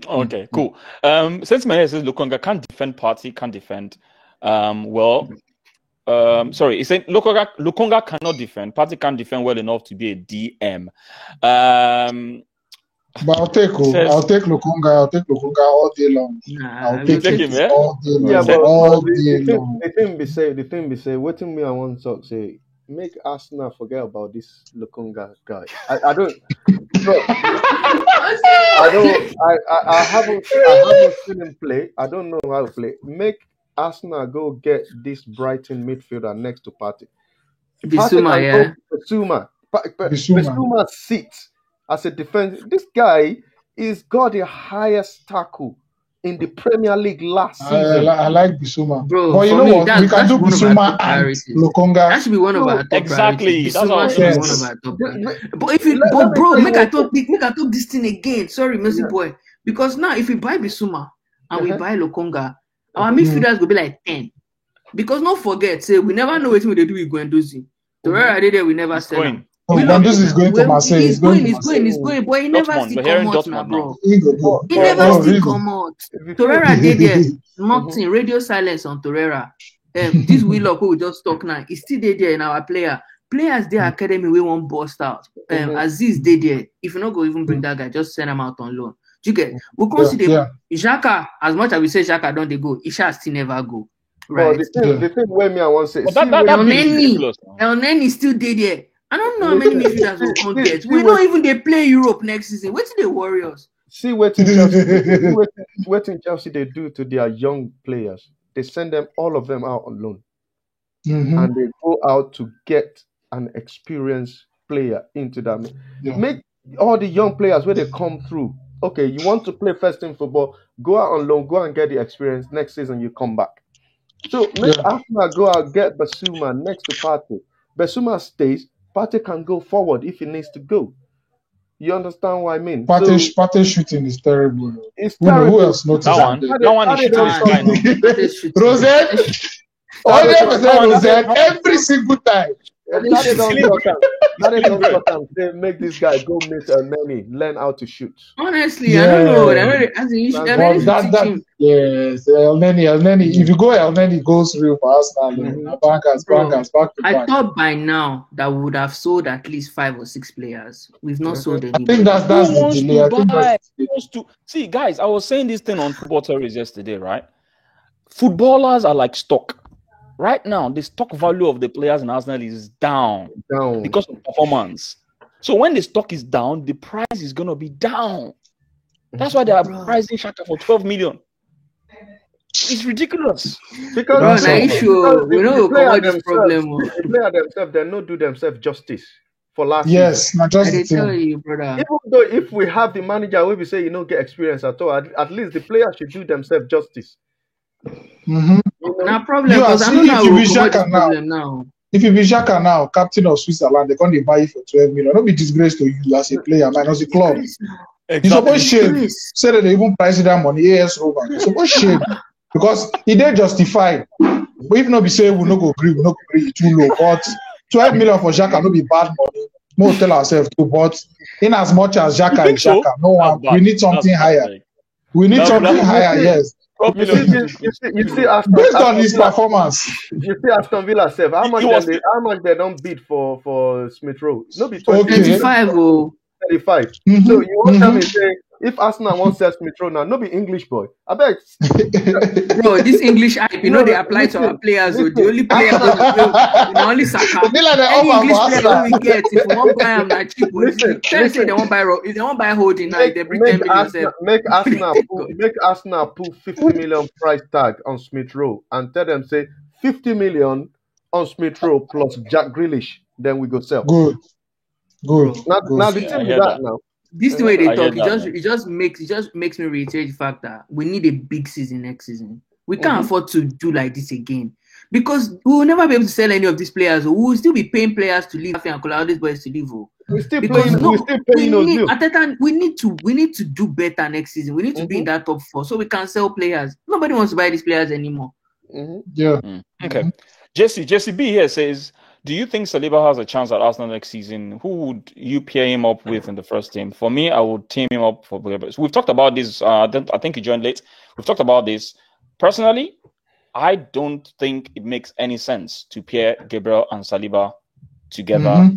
Speaker 2: Okay, cool. Since Mane says Lokonga can't defend Partey, can't defend. Sorry, he said Lokonga cannot defend. Partey can't defend well enough to be a DM.
Speaker 3: But I'll take Lokonga. I'll take Lokonga all day long. I'll take him all day long.
Speaker 4: Yeah, but
Speaker 3: all day long.
Speaker 4: The thing be say, what me I want to talk say. Make Arsenal forget about this Lokonga guy. I don't. Bro, I haven't seen him play. I don't know how to play. Make Arsenal go get this Brighton midfielder next to Partey.
Speaker 5: Bissouma, yeah.
Speaker 4: Bissouma sits as a defense. This guy is got the highest tackle in the Premier League last season.
Speaker 3: I like Bissouma.
Speaker 5: Bro,
Speaker 3: but you know what? We can do Bissouma and Lokonga.
Speaker 5: That should be one of our top
Speaker 2: exactly. That's what
Speaker 5: should be one of our top priorities. But if you, bro, make I talk this thing again. Sorry, Mercy boy. Because now if we buy Bissouma and we buy Lokonga, our midfielders will be like 10. Because don't forget, say we never know what we do with Guendouzi. Torreira did there, we never sell him.
Speaker 3: Guendouzi is going to Marseille.
Speaker 5: He's going, but he never still come out now, bro. He never still come out. Torreira did there, nothing, radio silence on Torreira. This Willock who we just talk now, he still there in our player. Players there academy we won't bust out. Aziz did there. If you not go even bring that guy, just send him out on loan. You get? We consider Xhaka, as much as we say Xhaka don't they go, Isha still never go. Right.
Speaker 4: The thing where me I want to say,
Speaker 5: El Neni still there. I don't know how many midfielders will come get. We don't even they play Europe next season. Wait till the Warriors.
Speaker 4: See what Chelsea they do to their young players. They send them all of them out on loan, and they go out to get an experienced player into them. Make all the young players where they come through. Okay, you want to play first team football, go out on loan, go and get the experience. Next season, you come back. So make Arsenal go out, get Bissouma next to Partey. Bissouma stays, Partey can go forward if he needs to go. You understand what I mean?
Speaker 3: Partey shooting is terrible.
Speaker 4: It's terrible.
Speaker 3: Who else noticed
Speaker 2: that one is shooting.
Speaker 3: Rosette, 100% Rosette, every single time.
Speaker 4: They make this guy go miss El Neni, learn how to shoot.
Speaker 5: Honestly, I don't know.
Speaker 3: Yes, El Neni. If you go, El Neni goes real for Arsenal. Bankers, back to back.
Speaker 5: I thought by now that we would have sold at least 5 or 6 players. We've not sold any.
Speaker 3: I think that's the delay.
Speaker 2: See, guys, I was saying this thing on Football Terrorists yesterday, right? Footballers are like stock. Right now, the stock value of the players in Arsenal is down because of performance. So when the stock is down, the price is going to be down. That's why they are pricing Xhaka for 12 million. It's ridiculous.
Speaker 5: Because we know about this problem.
Speaker 4: The player themselves, they don't do themselves justice for last
Speaker 3: season. Not just
Speaker 5: I tell you, brother.
Speaker 4: Even though if we have the manager where we say get experience at all, at least the players should do themselves justice.
Speaker 5: No problem, because I don't know how we problem now.
Speaker 3: If you be Xhaka now, captain of Switzerland, they're going to buy you for 12 million. Don't be disgrace to you as a player, man, as a club. It's supposed shame. Say that they even price that money, AS Roma. It's supposed shame. Because he did justify. But if not be say we no go agree, it's too low. But 12 million for Xhaka no be bad money. We'll tell ourselves too. But in as much as Xhaka is Xhaka, no one, we need something higher. We need something higher, yes.
Speaker 4: You see
Speaker 3: Based on his performance.
Speaker 4: You see Aston Villa self. How much they don't bid for Smith Rowe? No be 20.
Speaker 5: 25 or
Speaker 4: 35.
Speaker 3: Mhm,
Speaker 4: So you want
Speaker 3: mhm.
Speaker 4: me say if Arsenal wants to sell Smith Rowe now, no be English boy. I bet.
Speaker 5: bro, this English hype, they apply to our players. So the only player only Saka.
Speaker 3: Be like the
Speaker 5: Any
Speaker 3: offer
Speaker 5: English
Speaker 3: for
Speaker 5: player
Speaker 3: Arsenal.
Speaker 5: we get, if we want buy them like cheap,
Speaker 4: Listen,
Speaker 5: say they won't buy if they won't buy holding now, they bring 10 million.
Speaker 4: Make Arsenal put 50 million price tag on Smith Rowe and tell them say 50 million on Smith Rowe plus Jack Grealish. Then we go sell.
Speaker 3: Good.
Speaker 4: Now the thing with that now.
Speaker 5: This the way they
Speaker 2: I
Speaker 5: talk,
Speaker 2: hear that,
Speaker 5: it just makes me reiterate the fact that we need a big season next season. We can't afford to do like this again because we will never be able to sell any of these players. We will still be paying players to leave and allow these boys to leave.
Speaker 4: We're still
Speaker 5: Because
Speaker 4: paying those bills.
Speaker 5: at that time we need to do better next season. We need to be in that top 4 so we can sell players. Nobody wants to buy these players anymore.
Speaker 3: Yeah.
Speaker 2: Okay. Jesse B here says, do you think Saliba has a chance at Arsenal next season? Who would you pair him up with in the first team? For me, I would team him up for Gabriel. So we've talked about this. I think you joined late. We've talked about this. Personally, I don't think it makes any sense to pair Gabriel and Saliba together.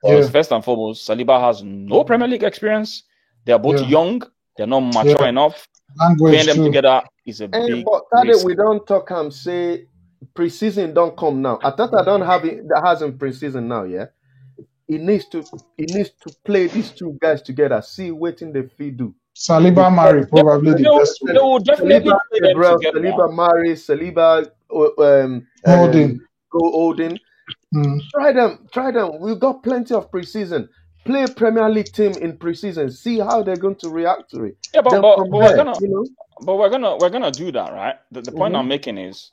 Speaker 2: Because first and foremost, Saliba has no Premier League experience. They are both young. They're not mature enough. Pairing them together is a big risk.
Speaker 4: We don't talk and say preseason don't come now. Ateta don't have it that hasn't preseason now, yeah. He needs to play these two guys together, see what in the field do.
Speaker 3: Saliba Mari probably the best way.
Speaker 2: They will definitely play them together.
Speaker 4: Saliba Mari, Saliba Odin. Try them. We've got plenty of preseason. Play Premier League team in preseason. See how they're going to react to it.
Speaker 2: Yeah, but we're gonna do that, right? The point I'm making is,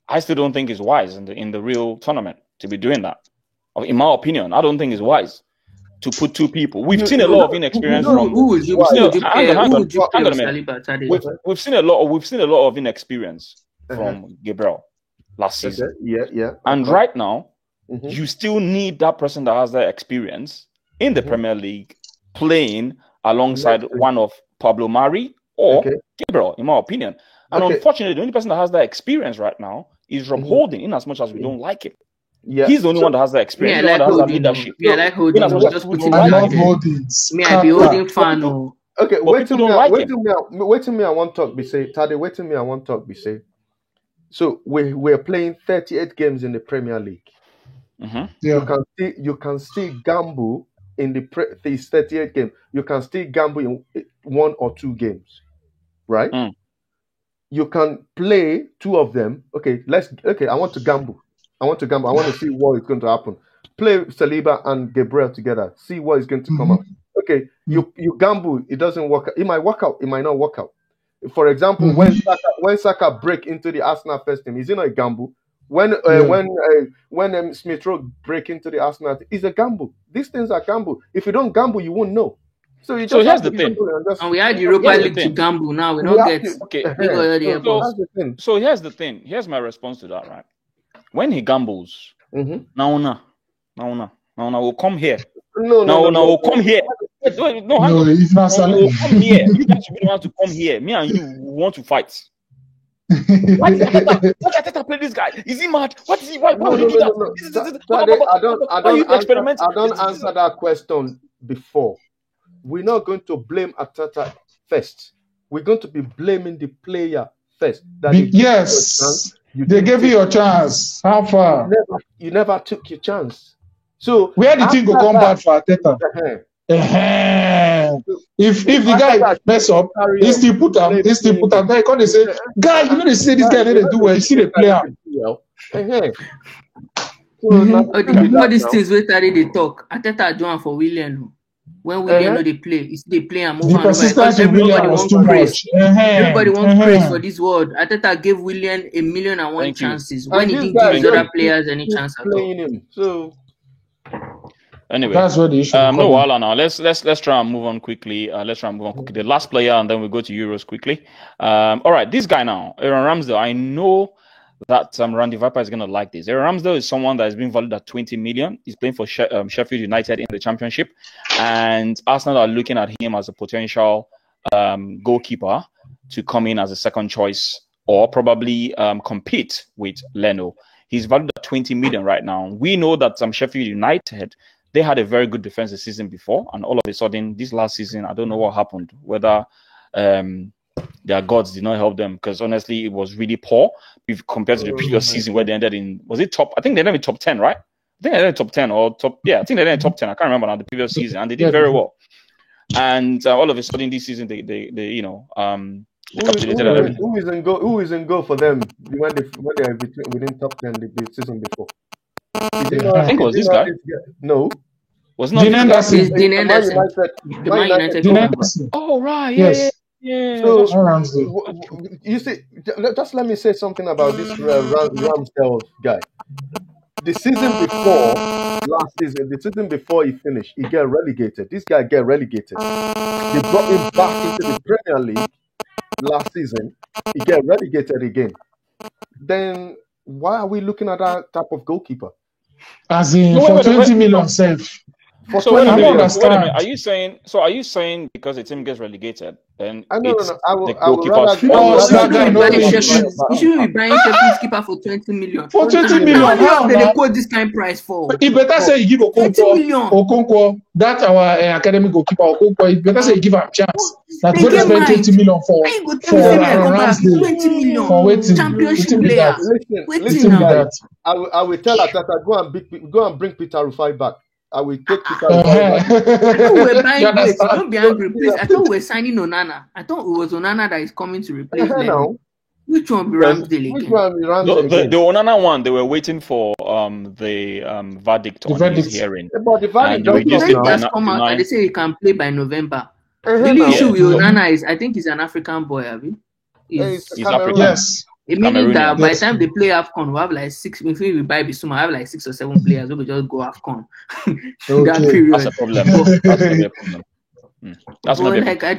Speaker 2: I still don't think it's wise in the real tournament to be doing that. In my opinion, I don't think it's wise to put two people. We've seen a lot of inexperience from. We've seen a lot of inexperience from Gabriel last season.
Speaker 4: Yeah.
Speaker 2: And right now, you still need that person that has that experience in the Premier League playing alongside one of Pablo Mari or Gabriel, in my opinion. And unfortunately, the only person that has that experience right now is Rob Holding, in as much as we don't like it. Yeah. He's the only one that has the experience.
Speaker 5: I like Holding. I like Holding. I be Holding fan.
Speaker 4: Okay, wait till me. I want to talk. Be say, Tade. Wait till me. I want to talk. Be say. So we're playing 38 games in the Premier League. You can still gamble in these 38 games. You can still gamble in 1 or 2 games, right? You can play 2 of them. I want to gamble. I want to see what is going to happen. Play Saliba and Gabriel together. See what is going to come out. Okay, you gamble. It doesn't work out. It might work out. It might not work out. For example, when Saka break into the Arsenal first team, is it not a gamble? When Smith Rowe break into the Arsenal, it's a gamble. These things are gamble. If you don't gamble, you won't know. So here's
Speaker 2: the thing.
Speaker 5: And we had Europa League to gamble. Now we don't get.
Speaker 2: So here's the thing. Here's my response to that. Right, when he gambles, now we'll come here. We'll come here.
Speaker 3: It's not
Speaker 2: we'll come here. You guys really want to come here. Me and you want to fight. Why did Ateta play this guy? Is he mad? What is he? Why would he do that?
Speaker 4: I don't answer that question before. We're not going to blame Ateta first. We're going to be blaming the player first.
Speaker 3: Yes, they gave you your chance. How far?
Speaker 4: You never took your chance. So
Speaker 3: where did things go come bad for Ateta? If the guy mess up, he still put him. Guy can't say, guy, you know they say this guy didn't do well. You see the player.
Speaker 5: All these things we started they talk. Ateta join for Willian. When Willian know they play, they play and move on. Everybody wants praise. Everybody wants praise for this word. Ateta gave Willian 1,000,001 chances when he didn't give his other players any chance at all.
Speaker 4: So.
Speaker 2: Anyway,
Speaker 3: that's what the issue.
Speaker 2: No, Wala now. Let's try and move on quickly. The last player, and then we go to Euros quickly. All right, this guy now, Aaron Ramsdale. I know that Randy Viper is going to like this. Aaron Ramsdale is someone that has been valued at 20 million. He's playing for Sheffield United in the Championship, and Arsenal are looking at him as a potential goalkeeper. to come in as a second choice or probably compete with Leno. He's valued at 20 million right now. We know that Sheffield United, they had a very good defensive season before, and all of a sudden, this last season, I don't know what happened, whether their gods did not help them, because honestly, it was really poor if compared to the previous season where they ended in, was it top? I think they ended in top 10, right? I think they ended in top 10 or top, yeah, I think they ended in top 10. I can't remember now the previous season, and they did very well. And all of a sudden, this season, they you know,
Speaker 4: who is in goal for them when they are within top 10 the season before?
Speaker 2: I think it was this guy.
Speaker 4: No.
Speaker 2: Was not
Speaker 5: Dean Henderson.
Speaker 2: Oh, right.
Speaker 6: Yes.
Speaker 2: Yeah.
Speaker 4: So, you see, just let me say something about this Ramsdale guy. The season before he finished, he got relegated. This guy got relegated. They brought him back into the Premier League last season. He got relegated again. Then why are we looking at that type of goalkeeper?
Speaker 6: As in for 20 million safe.
Speaker 2: For so 20 million. Are you saying because the team gets relegated, then
Speaker 4: no.
Speaker 2: The goalkeeper's
Speaker 5: you should be buying Sheffield's keeper for 20 million.
Speaker 6: For 20 million.
Speaker 5: How they quote this kind of price for?
Speaker 6: It better say you give Okonkwo, that our academic goalkeeper Okonkwo, it better say you give him a chance. That's going to spend 20 million for Ramsdale.
Speaker 5: 20 million
Speaker 6: for waiting.
Speaker 5: Championship player.
Speaker 4: Listen that. I will tell Atata, go and bring Peter Rufai back. I will take Peter Rufai back.
Speaker 5: I thought we were buying this. Don't be angry, please. I thought we were signing Onana. I thought it was Onana that is coming to replace Leno. Which one be Ramsdale again?
Speaker 2: The Onana one, they were waiting for the verdict on his hearing.
Speaker 4: But the verdict
Speaker 5: just come out and they say he can play by November. The only issue with Onana is I think he's an African boy, Abi.
Speaker 2: He's African.
Speaker 6: Yes.
Speaker 5: It meaning that by the time they play AFCON, we have like 6. If we buy Bissouma, I have like 6 or 7 players who will just go AFCON. That period.
Speaker 2: That's a problem. That's gonna be a problem. That's gonna be
Speaker 5: I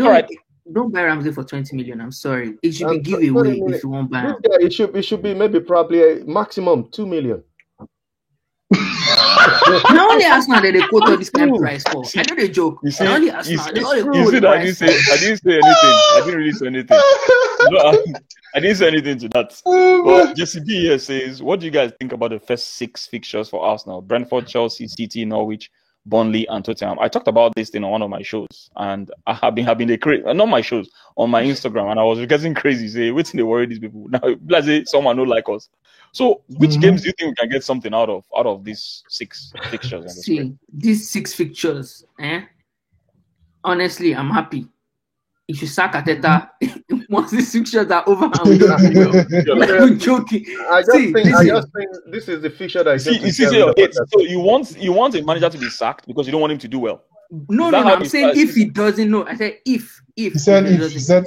Speaker 5: don't buy Ramsey for 20 million. I'm sorry. It should be giveaway if you won't buy him.
Speaker 4: It should be maybe probably a maximum 2 million.
Speaker 5: Not only Arsenal that they quote all this kind of price for. I know they joke.
Speaker 2: You see,
Speaker 5: not only Arsenal,
Speaker 2: you see that I didn't say anything. I didn't really say anything. No, I didn't say anything to that. But Jesse B here says, what do you guys think about the first 6 fixtures for Arsenal? Brentford, Chelsea, City, Norwich, Burnley, and Tottenham. I talked about this thing on one of my shows, and I have been not my shows, on my Instagram, and I was getting crazy. Say, what's they worry these people now? Let's say someone don't like us. So, which games do you think we can get something out of these 6 fixtures?
Speaker 5: See, these 6 fixtures, honestly, I'm happy. If you sack Ateta, once these fixtures are over, I'm joking.
Speaker 4: I just think this is the fixture that
Speaker 2: so you want a manager to be sacked because you don't want him to do well.
Speaker 5: No, I'm saying if he doesn't know. I said if.
Speaker 6: He said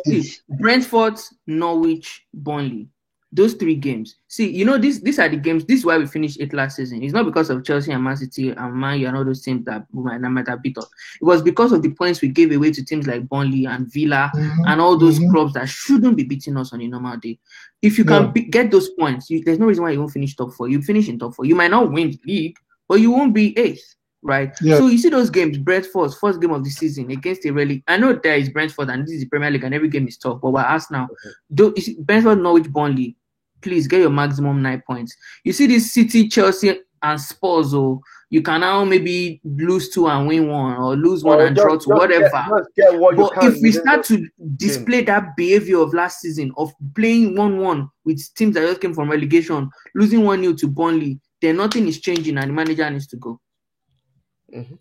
Speaker 6: if.
Speaker 5: Brentford, Norwich, Burnley. Those 3 games. See, these are the games. This is why we finished 8 last season. It's not because of Chelsea and Man City and Man U and all those teams that might have beat us. It was because of the points we gave away to teams like Burnley and Villa and all those clubs that shouldn't be beating us on a normal day. If you can get those points, there's no reason why you won't finish top 4. You finish in top 4. You might not win the league, but you won't be 8th. Right, so you see those games. Brentford's first game of the season against a really. I know there is Brentford and this is the Premier League and every game is tough, but we're Arsenal. Brentford, Norwich, Burnley. Please get your maximum 9 points. You see this City, Chelsea, and Spurs. You can now maybe lose 2 and win 1, or lose 1 and draw 2, whatever. But if we start to display that behavior of last season of playing 1-1 with teams that just came from relegation, losing 1-0 to Burnley, then nothing is changing and the manager needs to go.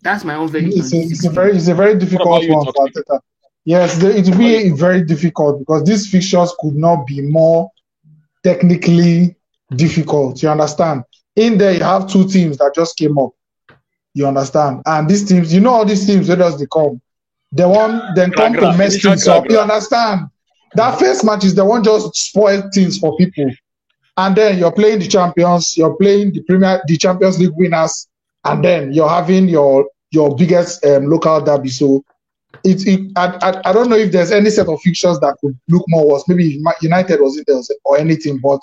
Speaker 5: That's my own verdict.
Speaker 6: It's a very difficult one for Arteta. Yes, it will be very difficult because these fixtures could not be more technically difficult. You understand? In there, you have 2 teams that just came up. You understand? And these teams, all these teams, where does they come? The one then come to mess things up. You understand? That first match is the one just spoil things for people. And then you're playing the champions, you're playing the Champions League winners. And then you're having your biggest local derby. So I don't know if there's any set of fixtures that could look more worse. Maybe United wasn't there or anything. But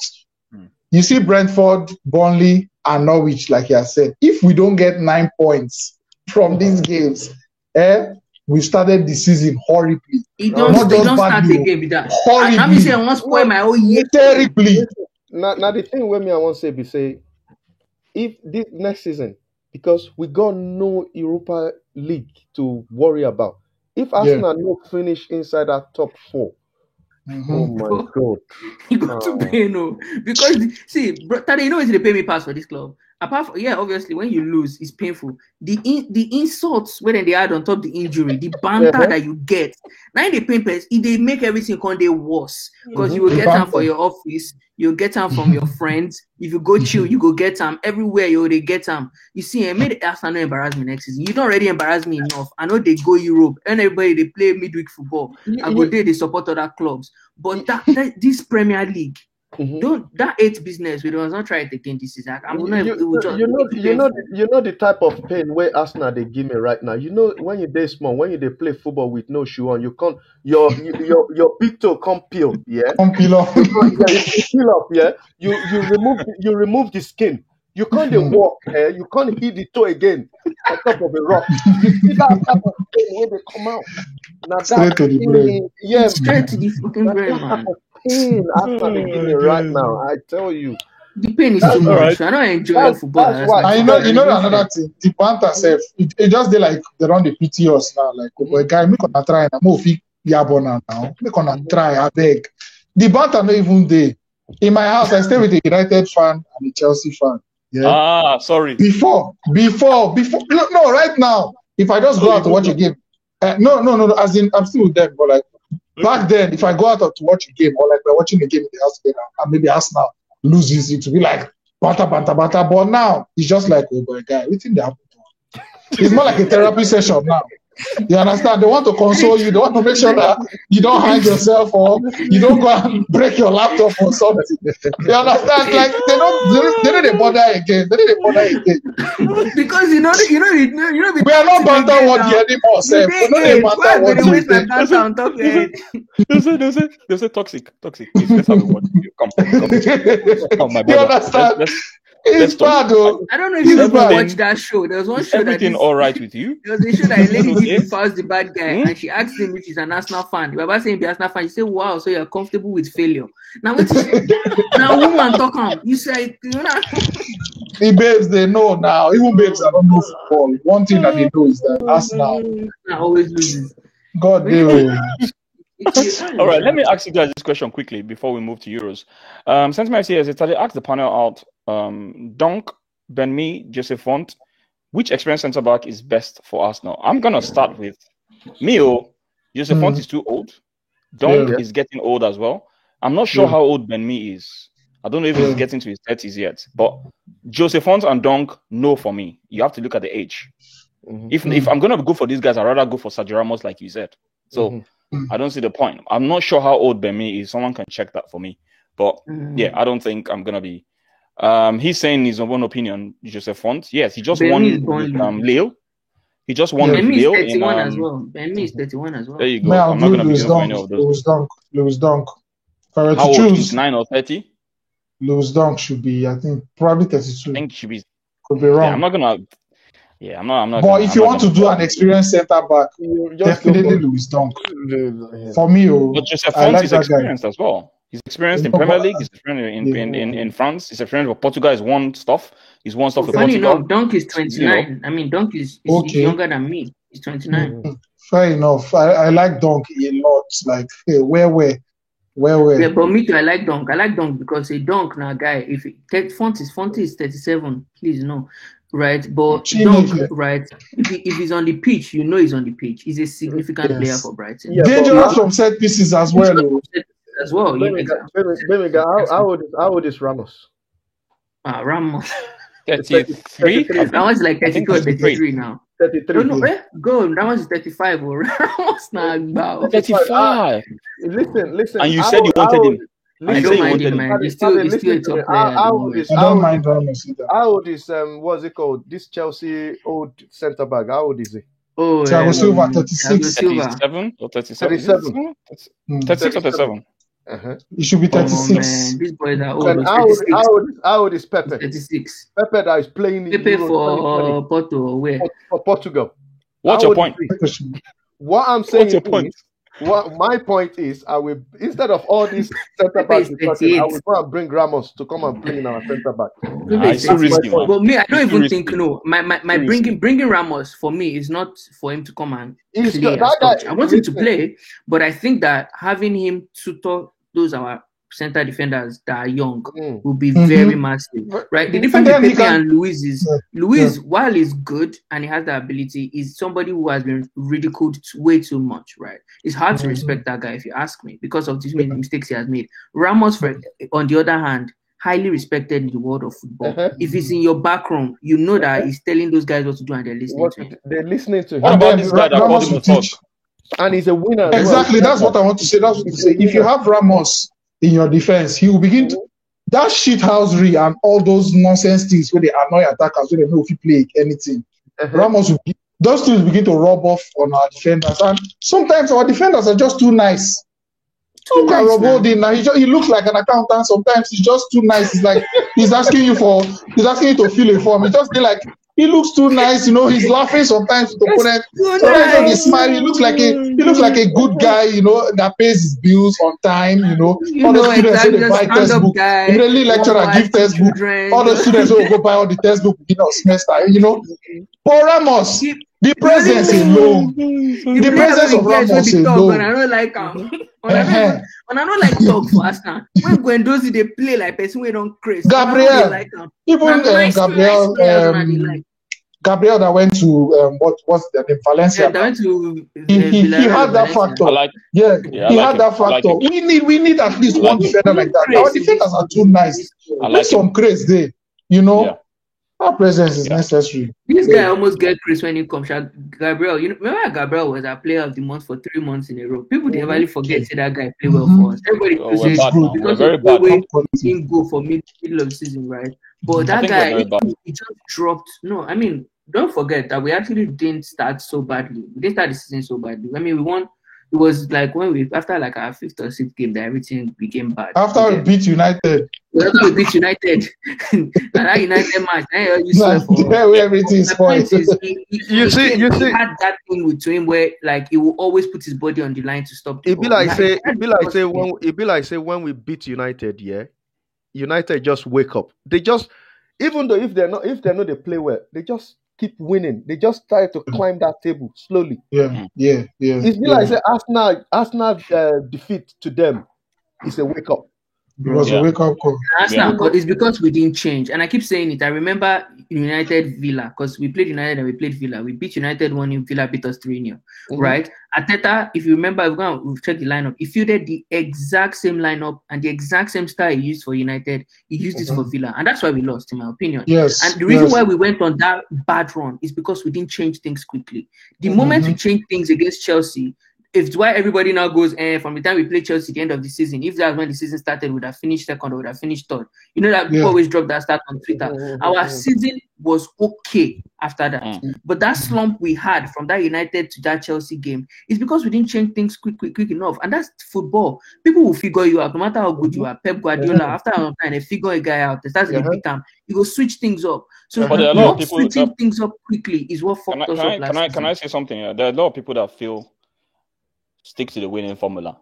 Speaker 6: you see Brentford, Burnley, and Norwich, like you have said. If we don't get 9 points from these games, we started the season horribly.
Speaker 5: He
Speaker 6: Not
Speaker 5: don't
Speaker 6: just
Speaker 5: start
Speaker 6: badly,
Speaker 5: again with that.
Speaker 6: horribly.
Speaker 5: Now me say I want to spoil my whole year.
Speaker 6: Terribly.
Speaker 4: Now the thing where me I want to say be say, if this next season, because we got no Europa League to worry about. If Arsenal no finish inside that top 4, oh my God.
Speaker 5: You got to pay no. Because see, bro, Tade, you know it's the pay me pass for this club. Apart from obviously when you lose, it's painful. The insults when they add on top the injury, the banter that you get. Now the pain pass, they make everything come day worse. Because you will get them for your office, you'll get them from your friends. If you go chill, you go get them everywhere. They get them. You see, I made Arsenal embarrass me next season. You don't already embarrass me enough. I know they go Europe and everybody they play midweek football. I go there, they support other clubs. But that this Premier League. Don't that 8 business. We don't try it again this season.
Speaker 4: You know the type of pain where Arsenal they give me right now. You know when you day small, when you they play football with no shoe on, you can't your big toe can't peel,
Speaker 6: Come peel off.
Speaker 4: peel up, you remove the skin. You can't walk, you can't hit the toe again on top of a rock. You see that type of pain when they come out. Now
Speaker 6: Straight to the brain.
Speaker 5: Straight to the fucking brain, man.
Speaker 4: Pain Arsenal they give me right now. I tell you.
Speaker 5: The pain is too much. I don't enjoy football.
Speaker 6: That's why. You know another thing. The banter self. It just they like they run the pity us now. Like, oh boy, guy, make gonna try now. Move Yabona now. Make gonna try. I beg. The banter not even there. In my house, I stay with a United fan and a Chelsea fan. Yeah.
Speaker 2: Sorry.
Speaker 6: Before. No, right now. If I just go out to watch a game, no. As in, I'm still with them, but like. Back then, if I go out to watch a game or like we're watching a game in the house together and maybe Arsenal loses, it to be like banter. But now it's just like, oh boy, guy, what thing they happen to him? It's more like a therapy session now. You understand? They want to console you. They want to make sure that you don't hang yourself or you don't go and break your laptop or something. You understand? Like they don't bother again.
Speaker 5: Because you know,
Speaker 6: we are not banter what you anymore, sir. We don't banter what you.
Speaker 2: They say toxic. Please, let's have a word. Come, my brother.
Speaker 6: You understand? It's bad though.
Speaker 5: I don't know if you watched that show. There was one show
Speaker 2: everything all right with you?
Speaker 5: There was a show that a lady did first the bad guy and she asked him if he's an Arsenal fan. You were saying be Arsenal fan. She said, wow, so you're comfortable with failure. Now woman talk on. You say,
Speaker 6: the babes they know now. Even babes that don't know football. One thing that they know is that Arsenal
Speaker 5: always loses.
Speaker 6: God damn.
Speaker 2: All right, let me ask you guys this question quickly before we move to Euros. Sentiment here is Italy asked the panel out. Donk, Ben-Mee, Joseph Font, which experienced centre back is best for Arsenal? I'm gonna start with Mio. Joseph Font is too old. Donk is getting old as well. I'm not sure how old Ben-Mee is. I don't know if he's getting to his 30s yet. But Joseph Font and Donk, no for me. You have to look at the age. If I'm gonna go for these guys, I'd rather go for Sergio Ramos, like you said. So I don't see the point. I'm not sure how old Ben-Mee is. Someone can check that for me. But I don't think I'm gonna be. He's saying his own opinion, Joseph Font. Yes, he just won with Lille. He just won with Lille.
Speaker 5: Ben-Mee is 31 as well.
Speaker 2: There you go. I'm not gonna be for any of those.
Speaker 6: Lewis Dunk.
Speaker 2: How old? He's 9 or 30.
Speaker 6: Lewis Dunk should be, I think, probably 32.
Speaker 2: I think he should be.
Speaker 6: Could be wrong.
Speaker 2: Yeah, I'm not gonna. Yeah, I'm not.
Speaker 6: But if you want to do an experienced centre back, definitely Lewis Dunk. For me,
Speaker 2: but Joseph Font is experienced as well. He's experienced in Premier League. He's experienced in France. He's experienced with Portugal. He's won stuff. He's won stuff with Portugal.
Speaker 5: Enough, Dunk is 29. I mean, Dunk is younger than me. He's 29.
Speaker 6: Fair enough. I like Dunk a lot. Like, hey, where?
Speaker 5: Yeah, but me too. I like Dunk. I like Dunk because a Dunk now, guy. If Font is 37, please no, right? But Dunk, right? If he's on the pitch, you know he's on the pitch. He's a significant player for Brighton.
Speaker 6: Yeah, dangerous from set pieces as well.
Speaker 5: As well.
Speaker 4: How old is Ramos?
Speaker 5: Ramos.
Speaker 2: 33?
Speaker 5: Ramos is like 32 or 33 now.
Speaker 4: 33.
Speaker 5: Go. Ramos is 35. Ramos now.
Speaker 2: 35.
Speaker 4: Listen.
Speaker 2: And you said you wanted him.
Speaker 5: I don't mind him, man. He's still a top player.
Speaker 6: I don't mind Ramos either.
Speaker 4: How old is what's it called? This Chelsea old centre back. How old is he?
Speaker 6: Oh, Thiago Silva, 36.
Speaker 2: 37 or 37? 36 or 37?
Speaker 6: He should be 36.
Speaker 5: These boys are old.
Speaker 4: How old is Pepe?
Speaker 5: 36.
Speaker 4: Pepe that is playing in
Speaker 5: Pepe for Porto. Where?
Speaker 4: For Portugal.
Speaker 2: What's your point?
Speaker 4: What I'm saying
Speaker 2: What's your point?
Speaker 4: is, what my point is, I will, instead of all these centre backs discussion, I will go and bring Ramos to come and play in our centre back.
Speaker 2: It's too risky, man.
Speaker 5: But me, I don't
Speaker 2: It's too
Speaker 5: even
Speaker 2: risky.
Speaker 5: think my bringing Ramos for me is not for him to come and
Speaker 4: He's
Speaker 5: play
Speaker 4: good.
Speaker 5: as
Speaker 4: That guy-
Speaker 5: such. I want him to play, but I think that having him tutor those our center defenders that are young will be very massive, right? The difference
Speaker 6: then he
Speaker 5: between Pepe
Speaker 6: can-
Speaker 5: and Luis is Luis, while he's good and he has the ability, is somebody who has been ridiculed way too much, right? It's hard to respect that guy if you ask me because of these mistakes he has made. Ramos, on the other hand, highly respected in the world of football. If he's in your background, you know that he's telling those guys what to do and they're listening to him.
Speaker 4: They're listening to him.
Speaker 2: What
Speaker 6: And
Speaker 2: about
Speaker 6: then
Speaker 2: this guy that called
Speaker 6: Ramos
Speaker 2: him a
Speaker 6: will
Speaker 2: thug?
Speaker 6: teach.
Speaker 4: And he's a winner. as well.
Speaker 6: Exactly, that's what I want to say. That's what to say. If you have Ramos in your defense, he will begin to that shithousery and all those nonsense things where they annoy attackers, where they know if you play anything. Ramos will those things begin to rub off on our defenders, and sometimes our defenders are just too nice. Look at Rob Holding now. He looks like an accountant. Sometimes he's just too nice. It's like he's asking you to fill a form. He just be like, he looks too nice, you know. He's laughing sometimes with the opponent. Sometimes when he's smiling, he looks like a good guy, you know, that pays his bills on time, you know. All the students who they buy textbook, immediately lecturer give textbook. All the students who go buy all the textbook beginning of semester, you know. But Ramos, the presence alone, the presence of Ramos alone.
Speaker 5: I don't like him. I don't like talk for Arsenal. When Guendouzi they play like person we don't craze.
Speaker 6: Gabriel,
Speaker 5: like
Speaker 6: even Gabriel that went to what's the name? Valencia.
Speaker 5: Yeah, that went to
Speaker 6: he had that factor. He had that factor. We need at least one defender like that. Our defenders are too nice. There's some craze there, you know.
Speaker 2: Yeah.
Speaker 6: Our presence is necessary.
Speaker 5: This guy almost get Chris when he comes. Gabriel, you know, remember Gabriel was our player of the month for 3 months in a row. People didn't really forget say that guy play well for us. Everybody says
Speaker 2: good.
Speaker 5: because
Speaker 2: Very
Speaker 5: of the way
Speaker 2: bad.
Speaker 5: he didn't go for middle of the season, right? But that guy, he just dropped. No, I mean, don't forget that we actually didn't start so badly. We didn't start the season so badly. I mean, we won. It was like after like our 5th or 6th game that everything became bad.
Speaker 6: After we beat United.
Speaker 5: After we beat United. And that United match,
Speaker 6: everything is spoiled.
Speaker 4: You see,
Speaker 5: he had that thing with him where like he will always put his body on the line to stop the
Speaker 4: It'd be like say when we beat United, United just wake up. They just, even though if they know they play well, they just keep winning. They just try to climb that table slowly. It's like say Arsenal defeat to them is a wake up.
Speaker 6: It was a wake up call.
Speaker 5: It's because we didn't change. And I keep saying it. I remember United Villa, because we played United and we played Villa. We beat United 1-0, Villa beat us 3-0. Right? Arteta, if you remember, we've checked the lineup. He fielded the exact same lineup and the exact same style he used for United. He used this for Villa. And that's why we lost, in my opinion.
Speaker 6: Yes.
Speaker 5: And the reason why we went on that bad run is because we didn't change things quickly. The moment we changed things against Chelsea, it's why everybody now goes, from the time we play Chelsea at the end of the season, if that's when the season started, we would have finished second or would have finished third. You know that people always drop that stat on Twitter. Our season was okay after that. But that slump we had from that United to that Chelsea game is because we didn't change things quick enough. And that's football. People will figure you out, no matter how good you are. Pep Guardiola, after a time, they figure a guy out. They start to beat him. You go switch things up. So not switching things up quickly is what fucked us up last season.
Speaker 2: Can I say something? There are a lot of people that feel stick to the winning formula.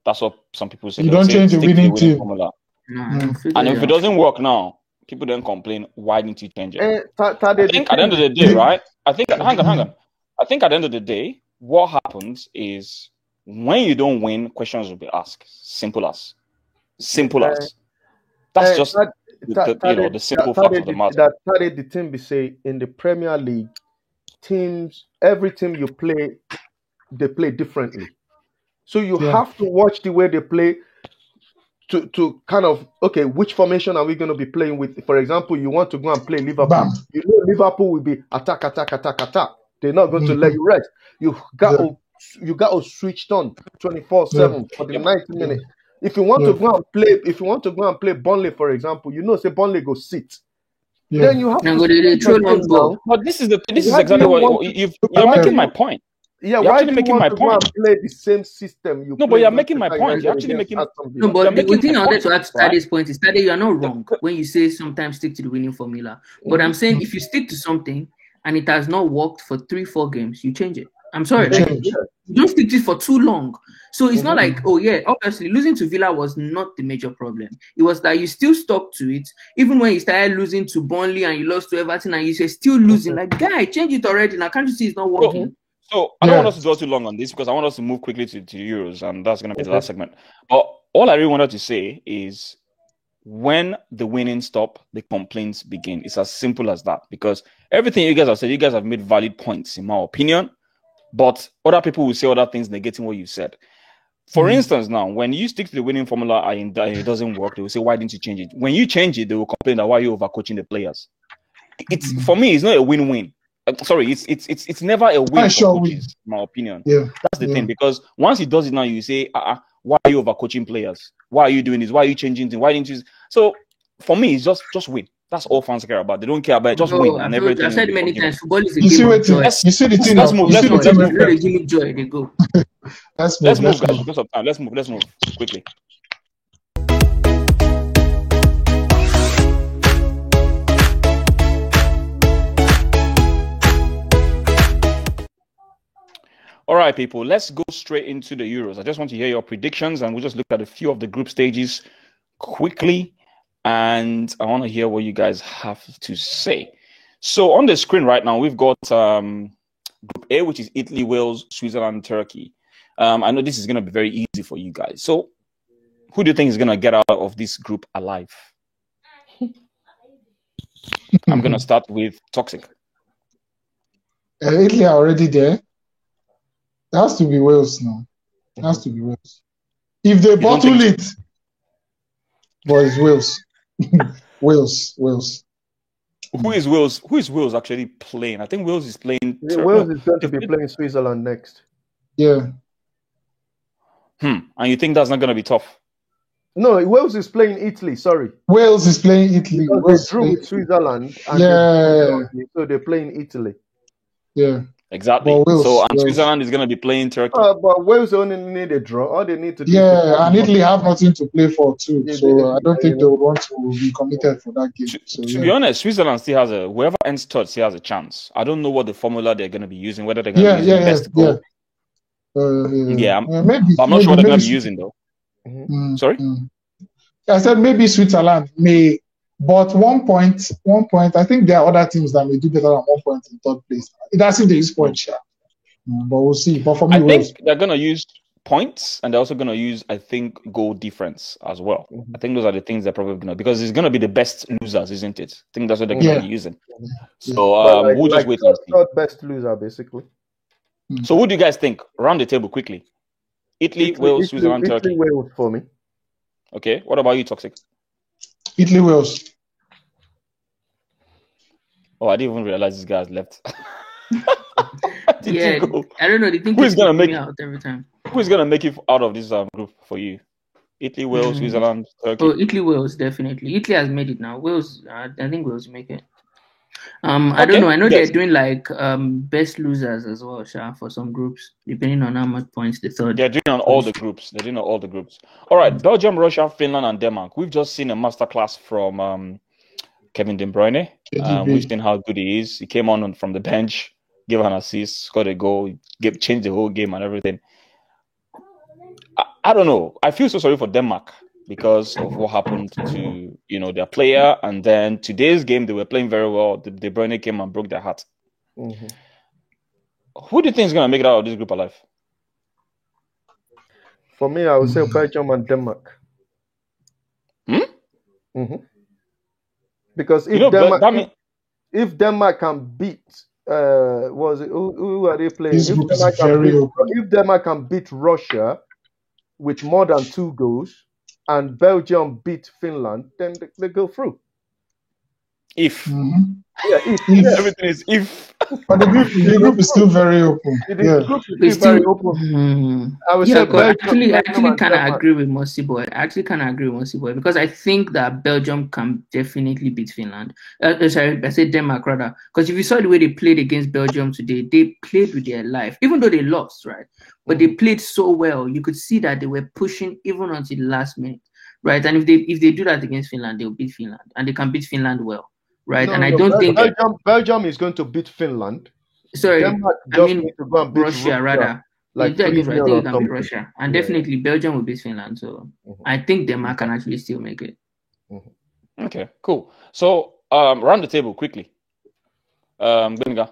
Speaker 2: That's what some people say.
Speaker 6: You don't change the winning team.
Speaker 2: Formula. And if it doesn't work now, people then complain, why didn't you change it? I think at the end of the day, right? Hang on. I think at the end of the day, what happens is when you don't win, questions will be asked. Simple as. That's just the simple fact of the matter.
Speaker 4: The team be say in the Premier League, every team you play, they play differently. So you have to watch the way they play to kind of, okay, which formation are we going to be playing with? For example, you want to go and play Liverpool.
Speaker 6: Bam.
Speaker 4: You know Liverpool will be attack. They're not going to let you rest. You got to switch on 24/7 for the 90 minutes. If you want to go and play Burnley, for example, you know say Burnley go sit. Then you have to
Speaker 5: throw long ball.
Speaker 2: But this is exactly what you're making my point.
Speaker 4: Yeah,
Speaker 2: you're
Speaker 4: why
Speaker 2: actually making my point.
Speaker 4: Play the same system.
Speaker 2: But you're making my point. You're actually making.
Speaker 5: No, but the thing I wanted to add to Tade's point is that you are not wrong when you say sometimes stick to the winning formula. But I'm saying if you stick to something and it has not worked for 3-4 games, you change it. I'm sorry,
Speaker 6: Yeah.
Speaker 5: like you don't stick to it for too long. So it's not like, oh yeah, obviously losing to Villa was not the major problem. It was that you still stuck to it, even when you started losing to Burnley and you lost to Everton and you were still losing. Like, guy, change it already. Now can't you see it's not working?
Speaker 2: So I don't want
Speaker 6: Yeah.
Speaker 2: us to dwell too long on this because I want us to move quickly to the Euros, and that's going to be the last segment. But all I really wanted to say is when the winning stop, the complaints begin. It's as simple as that. Because everything you guys have said, you guys have made valid points, in my opinion. But other people will say other things negating what you said. For instance, now, when you stick to the winning formula and it doesn't work, they will say, why didn't you change it? When you change it, they will complain that why you're overcoaching the players. It's for me, it's not a win-win. Sorry, it's never a win for coaches, in my opinion.
Speaker 6: Yeah.
Speaker 2: That's the thing, because once he does it now, you say, why are you overcoaching players? Why are you doing this? Why are you changing things? Why didn't you? So for me, it's just win. That's all fans care about. They don't care about it. Just win and everything.
Speaker 5: I've said many times, football is a
Speaker 6: You see
Speaker 5: game
Speaker 6: what
Speaker 5: of joy.
Speaker 6: you see the thing.
Speaker 2: Let's move.
Speaker 6: You see the thing.
Speaker 5: They give me joy. They go.
Speaker 6: Let's
Speaker 2: Let's
Speaker 6: move,
Speaker 2: move, guys. Because of time. Let's move quickly. All right, people, let's go straight into the Euros. I just want to hear your predictions, and we'll just look at a few of the group stages quickly, and I want to hear what you guys have to say. So on the screen right now, we've got Group A, which is Italy, Wales, Switzerland, Turkey. I know this is going to be very easy for you guys. So who do you think is going to get out of this group alive? I'm going to start with Toxic.
Speaker 6: Italy are already there. It has to be Wales now. It has to be Wales. If they bottle it, but it's Wales. Wales.
Speaker 2: Who is Wales? Who is Wales actually playing? I think Wales is playing.
Speaker 4: Wales is going to be playing Switzerland next.
Speaker 6: Yeah.
Speaker 2: And you think that's not going to be tough?
Speaker 4: No, Wales is playing Italy. Sorry,
Speaker 6: Wales is playing Italy.
Speaker 4: They drew with Switzerland. And so they're playing Italy.
Speaker 6: Yeah.
Speaker 2: Exactly.
Speaker 6: Wales,
Speaker 2: so Switzerland is going to be playing Turkey.
Speaker 4: But Wales only need a draw. All they need to do.
Speaker 6: And Italy have nothing to play for too. So I don't think they would want to be committed for that game.
Speaker 2: To be honest, Switzerland still has whoever ends third still has a chance. I don't know what the formula they're going to be using. Whether they're going to be using best goal.
Speaker 6: Maybe.
Speaker 2: I'm not sure what they're going to be using though. Sorry.
Speaker 6: I said maybe Switzerland may. But 1 point, I think there are other teams that may do better than 1 point in third place. It doesn't the use point share. But we'll see. But for me,
Speaker 2: I think they're going to use points, and they're also going to use, I think, goal difference as well. I think those are the things they're probably going to, because it's going to be the best losers, isn't it? I think that's what they're going to be using. So we'll just wait and see.
Speaker 4: Third best loser, basically.
Speaker 2: So what do you guys think? Round the table quickly. Italy, Wales, Switzerland, Turkey.
Speaker 4: Wales for me.
Speaker 2: Okay. What about you, Toxic?
Speaker 6: Italy, Wales.
Speaker 2: Oh, I didn't even realize this guy's left.
Speaker 5: I don't know. They think
Speaker 2: who is gonna make
Speaker 5: out every time?
Speaker 2: Who is gonna make it out of this group for you? Italy, Wales, Switzerland, Turkey.
Speaker 5: Oh, Italy, Wales, definitely. Italy has made it now. Wales, I think Wales make it. I don't know. I know they're doing like best losers as well, for some groups, depending on how much points the third.
Speaker 2: They're doing on all the groups. All right, Belgium, Russia, Finland, and Denmark. We've just seen a masterclass from Kevin De Bruyne. We've seen how good he is. He came on from the bench, gave an assist, scored a goal, changed the whole game and everything. I don't know. I feel so sorry for Denmark because of what happened to their player, and then today's game they were playing very well. De Bruyne came and broke their heart. Who do you think is going to make it out of this group alive?
Speaker 4: For me, I would say Belgium and Denmark. Because if Denmark can beat, who are they playing? If Denmark can beat Russia with more than 2 goals, and Belgium beat Finland, then they go through.
Speaker 2: If.
Speaker 6: If.
Speaker 2: Everything is if.
Speaker 6: But the group is still very open.
Speaker 4: The group is still very open. I would say
Speaker 5: I actually kind of agree with Mossy Boy. Because I think that Belgium can definitely beat Finland. Sorry, I said Denmark rather. Because if you saw the way they played against Belgium today, they played with their life, even though they lost, right? But they played so well. You could see that they were pushing even until the last minute, right? And if they do that against Finland, they'll beat Finland, and they can beat Finland well. Right, I don't think
Speaker 4: Belgium is going to beat Finland.
Speaker 5: Sorry,
Speaker 4: Denmark
Speaker 5: I
Speaker 4: just
Speaker 5: mean
Speaker 4: need to go and beat
Speaker 5: Russia rather.
Speaker 4: like
Speaker 5: I think
Speaker 4: 3-0
Speaker 5: you
Speaker 4: or
Speaker 5: can beat
Speaker 4: something.
Speaker 5: Russia, and
Speaker 4: Yeah.
Speaker 5: definitely Belgium will beat Finland. So I think Denmark can actually still make it.
Speaker 2: Okay, cool. So round the table quickly. Gbenga.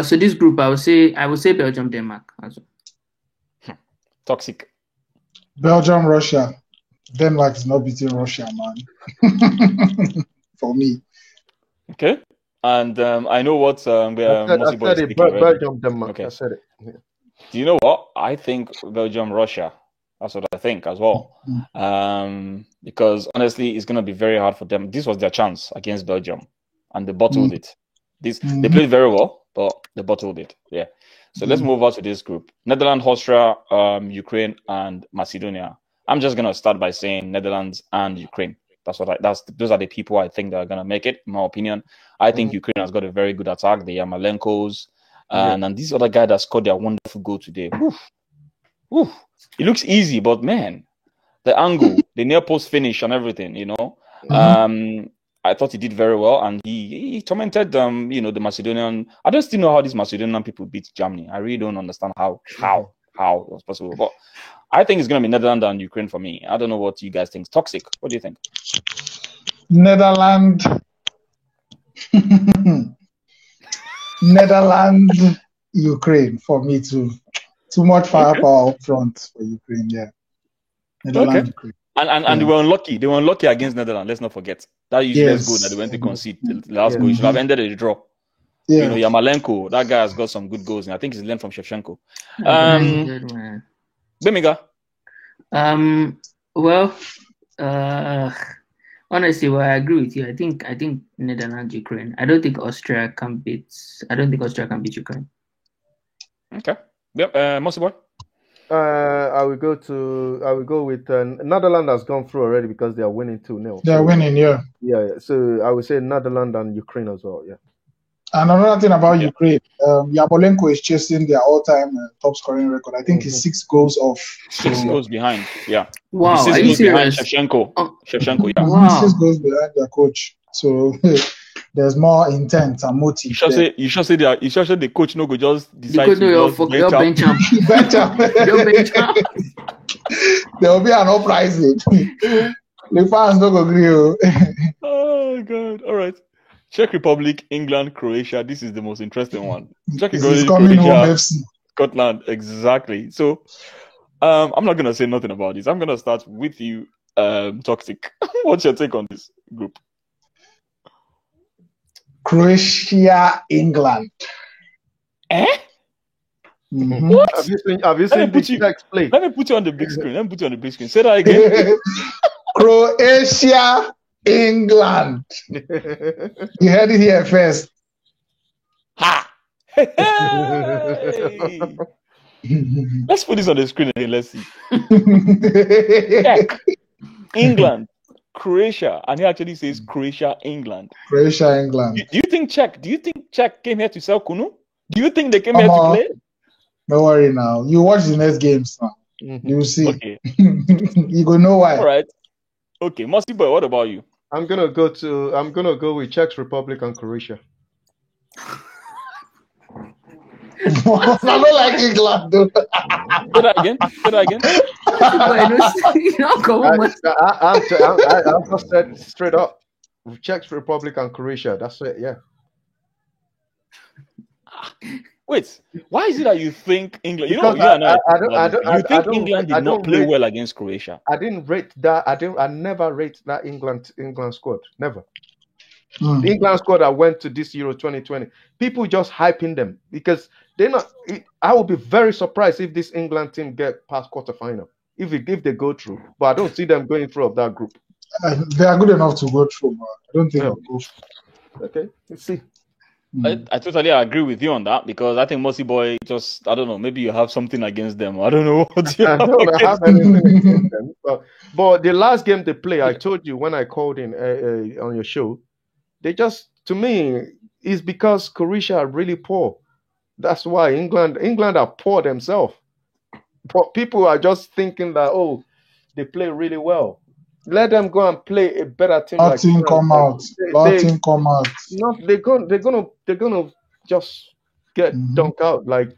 Speaker 5: So this group, I would say Belgium, Denmark. Also.
Speaker 2: Toxic.
Speaker 6: Belgium, Russia. Denmark is not beating Russia, man. For me.
Speaker 2: Okay. And I know what Mossy Boy is thinking already.
Speaker 4: Belgium, Denmark.
Speaker 2: Okay.
Speaker 4: I said it. Yeah.
Speaker 2: Do you know what? I think Belgium, Russia. That's what I think as well. Because honestly, it's going to be very hard for them. This was their chance against Belgium, and they bottled it. They played very well, but they bottled it. Yeah. So let's move on to this group: Netherlands, Austria, Ukraine, and Macedonia. I'm just going to start by saying Netherlands and Ukraine. Those are the people I think that are going to make it. In my opinion, I think Ukraine has got a very good attack. The Yarmolenkos. And this other guy that scored their wonderful goal today. Oof. It looks easy, but man, the angle, the near post finish and everything, I thought he did very well, and he tormented the Macedonian. I don't still know how these Macedonian people beat Germany. I really don't understand how it was possible. But I think it's gonna be Netherlands and Ukraine for me. I don't know what you guys think. Toxic. What do you think?
Speaker 6: Netherlands, Ukraine for me too. Too much firepower up front for Ukraine, yeah. Netherlands, Ukraine.
Speaker 2: And they were unlucky. They were unlucky against Netherlands. Let's not forget that useless goal that they went to concede. The last goal should have ended the draw.
Speaker 6: Yeah.
Speaker 2: Yarmolenko, that guy has got some good goals, and I think he's learned from Shevchenko. Bemiga.
Speaker 5: Honestly, I agree with you. I think Netherlands, Ukraine. I don't think Austria can beat Ukraine.
Speaker 2: Okay. Yep. Mossy Boy.
Speaker 4: I will go with Netherlands has gone through already because they are winning 2-0.
Speaker 6: They are winning, yeah.
Speaker 4: Yeah. So I would say Netherlands and Ukraine as well. Yeah.
Speaker 6: And another thing about Ukraine, Yarmolenko is chasing their all-time top scoring record. I think he's 6 goals off.
Speaker 2: 6 goals behind. Yeah.
Speaker 5: Wow.
Speaker 2: 6 goals behind Shevchenko. Shevchenko. Yeah.
Speaker 5: Wow.
Speaker 6: 6 goals behind their coach. So there's more intent and motive.
Speaker 2: You should say the coach no go just decide
Speaker 5: to bench him.
Speaker 6: There will be an uprising. The fans don't agree.
Speaker 2: Oh God! All right. Czech Republic, England, Croatia. This is the most interesting one. Czech
Speaker 6: Republic, Croatia,
Speaker 2: Scotland. Exactly. So, I'm not gonna say nothing about this. I'm gonna start with you, Toxic. What's your take on this group?
Speaker 6: Croatia, England.
Speaker 2: What?
Speaker 4: Have you seen the Czechs play?
Speaker 2: Let me put you on the big screen. Say that again.
Speaker 6: Croatia, England. You heard it here first.
Speaker 2: Ha! Hey! Let's put this on the screen again. Let's see. Czech, England, Croatia, and he actually says Croatia, England.
Speaker 6: Croatia, England.
Speaker 2: Do you think Czech came here to sell Kunu? Do you think they came here to play?
Speaker 6: Don't worry now. You watch the next games now. You will see.
Speaker 2: Okay.
Speaker 6: You go know why.
Speaker 2: All right. Okay, Mossy Boy, what about you?
Speaker 4: I'm gonna go with Czech Republic and Croatia.
Speaker 6: I don't like England though.
Speaker 2: Say that again.
Speaker 4: I just said straight up, Czech Republic and Croatia. That's it. Yeah.
Speaker 2: Wait, why is it that you think England? You
Speaker 4: Because
Speaker 2: think England did not play well against Croatia?
Speaker 4: I didn't rate that. I never rate that England squad. Never. The England squad that went to this Euro 2020, people just hyping them because they're not. I would be very surprised if this England team get past quarterfinal if they go through. But I don't see them going through of that group.
Speaker 6: They are good enough to go through, but I don't think they'll go through.
Speaker 4: Okay, let's see.
Speaker 2: I totally agree with you on that because I think Mossy Boy I don't know, maybe you have something against them. I don't know what you
Speaker 4: have anything against them. But the last game they play, I told you when I called in on your show, they just, to me, it's because Croatia are really poor. That's why England are poor themselves. But people are just thinking that, they play really well. Let them go and play a better team.
Speaker 6: Team come out.
Speaker 4: No, they're gonna just get dunked out like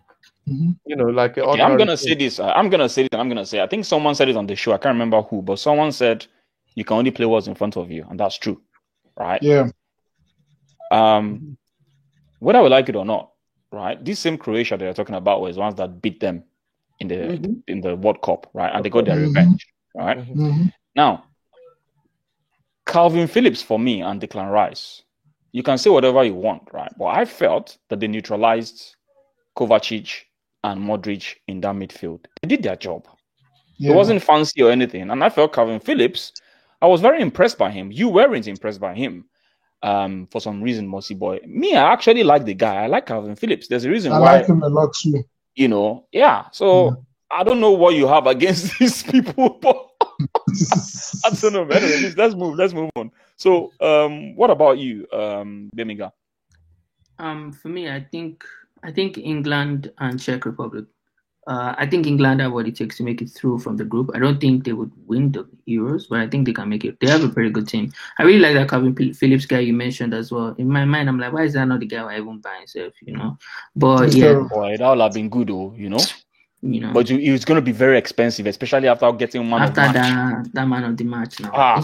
Speaker 4: like an
Speaker 2: Okay, I'm
Speaker 4: ordinary
Speaker 2: gonna say this. I'm gonna say it, and I'm gonna say. I think someone said it on the show. I can't remember who, but someone said you can only play what's in front of you, and that's true, right?
Speaker 6: Yeah.
Speaker 2: Whether we like it or not, right? This same Croatia they're talking about was ones that beat them in the World Cup, right? And they got their revenge, right? Now, Calvin Phillips for me and Declan Rice, you can say whatever you want, right? But I felt that they neutralized Kovacic and Modric in that midfield. They did their job.
Speaker 6: Yeah.
Speaker 2: It wasn't fancy or anything. And I felt Calvin Phillips, I was very impressed by him. You weren't impressed by him for some reason, Mossy Boy. Me, I actually like the guy. I like Calvin Phillips. There's a reason
Speaker 6: I
Speaker 2: why.
Speaker 6: like him a lot too.
Speaker 2: So I don't know what you have against these people, but I don't know. Anyway, let's move on. So, what about you, Bemiga?
Speaker 5: For me, I think England and Czech Republic. I think England have what it takes to make it through from the group. I don't think they would win the Euros, but I think they can make it. They have a very good team. I really like that Calvin Phillips guy you mentioned as well. In my mind, I'm like, why is that not the guy I even by himself? But
Speaker 2: boy, that would have been good, though. But it's going to be very expensive, especially after getting man of the match.
Speaker 5: That man of the match now.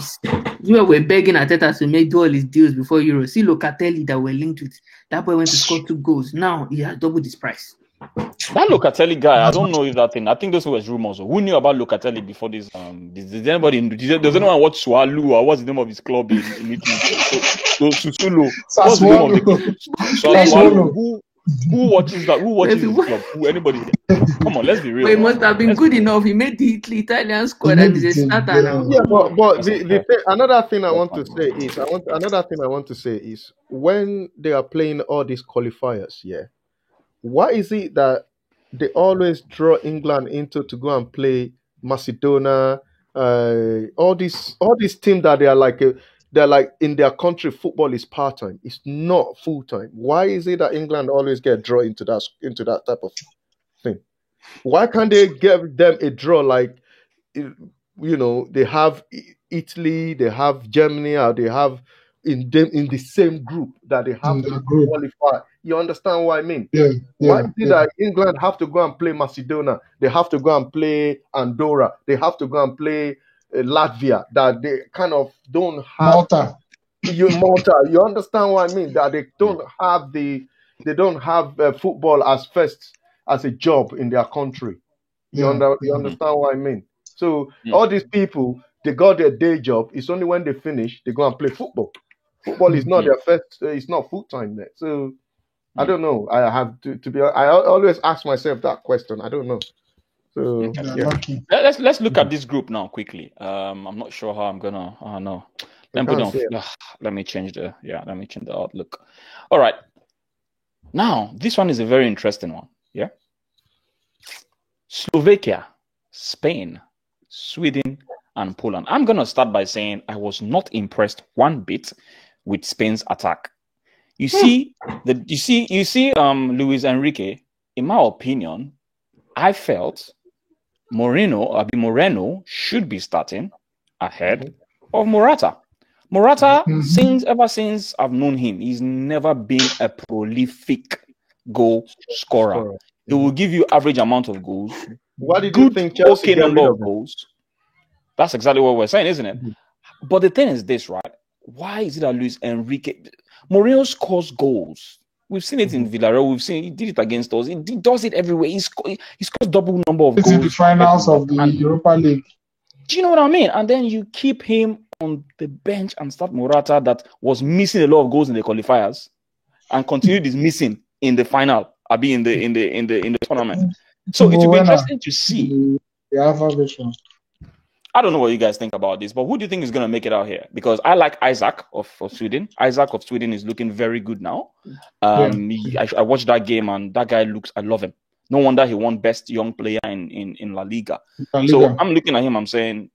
Speaker 5: You were begging Arteta to make do all his deals before Euro. See Locatelli that were linked with that boy went to score 2 goals. Now he has doubled his price.
Speaker 2: That Locatelli guy, I don't know if that thing. I think those was rumors. Who knew about Locatelli before this? Did anybody? Does anyone watch Swallow or what's the name of his club in Italy? So Susulo. What's the name of the club? Swallow. Who watches that? Who watches his club? Anybody? Come on, let's be real.
Speaker 5: But he must have been good enough. He made the Italian squad and he's a starter now.
Speaker 4: Yeah, but another thing I want to say is when they are playing all these qualifiers, why is it that they always draw England into to go and play Macedonia? All these teams that they are like. They're like in their country, football is part-time. It's not full-time. Why is it that England always get drawn into that type of thing? Why can't they give them a draw like, they have Italy, they have Germany, or they have in the same group that they have to qualify? You understand what I mean? Why is it that England have to go and play Macedonia? They have to go and play Andorra. They have to go and play Latvia, that they kind of don't have
Speaker 6: Malta.
Speaker 4: You understand what I mean? That they don't have football as a job in their country. You understand what I mean? So all these people, they got their day job. It's only when they finish they go and play football. Football is not their first. It's not full time there. So I don't know. I have to be. I always ask myself that question. I don't know. So
Speaker 2: let's look at this group now quickly. I'm not sure how I'm gonna. Oh no, let me change the outlook. All right, now this one is a very interesting one. Yeah, Slovakia, Spain, Sweden, and Poland. I'm gonna start by saying I was not impressed one bit with Spain's attack. You see, Luis Enrique. In my opinion, I felt Moreno should be starting ahead of Morata. Morata, ever since I've known him, he's never been a prolific goal scorer. He will give you average amount of goals.
Speaker 4: What did you think Chelsea
Speaker 2: number of goals? That's exactly what we're saying, isn't it? But the thing is this, right? Why is it that Luis Enrique Moreno scores goals? We've seen it in Villarreal. We've seen he did it against us. He does it everywhere. He scores double number of goals.
Speaker 6: It's in the finals of the Europa League.
Speaker 2: Do you know what I mean? And then you keep him on the bench and start Morata that was missing a lot of goals in the qualifiers and continued his missing in the final. I'll be in the tournament. So it will be interesting to see. I don't know what you guys think about this, but who do you think is going to make it out here? Because I like Isaac of Sweden. Isaac of Sweden is looking very good now. I watched that game and that guy I love him. No wonder he won best young player in La Liga. So I'm looking at him, I'm saying,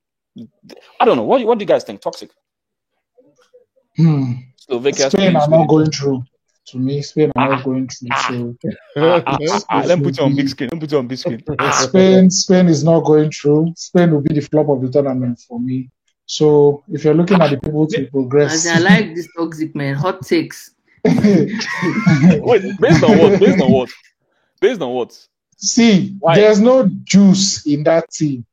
Speaker 2: I don't know. What do you guys think? Toxic.
Speaker 6: Slovakia, Spain are not going through. To me, Spain are not going through. So
Speaker 2: let me put you on big screen.
Speaker 6: Spain is not going through. Spain will be the flop of the tournament for me. So if you're looking at the people to progress,
Speaker 5: I like this toxic man. Hot takes.
Speaker 2: Wait, based on what? Based on what? Based on what?
Speaker 6: See,
Speaker 2: Why?
Speaker 6: there's no juice in that team.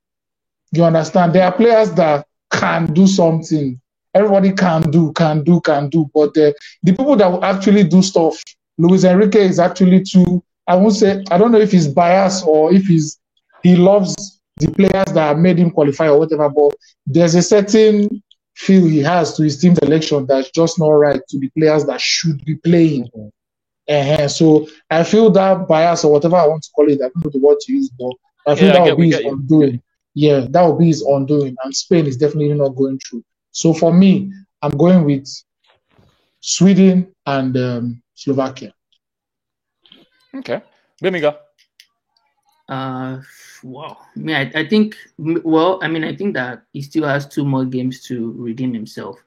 Speaker 6: You understand? There are players that can do something. Everybody can do. But the people that will actually do stuff, Luis Enrique is actually too, I don't know if he's biased or if he loves the players that have made him qualify or whatever, but there's a certain feel he has to his team selection that's just not right to the players that should be playing. So I feel that bias or whatever I want to call it, I don't know the word to use, but I feel that would be his undoing. Yeah, that would be his undoing, and Spain is definitely not going through. So for me, I'm going with Sweden and Slovakia.
Speaker 2: Okay. Bemiga.
Speaker 5: Wow. I think that he still has 2 more games to redeem himself.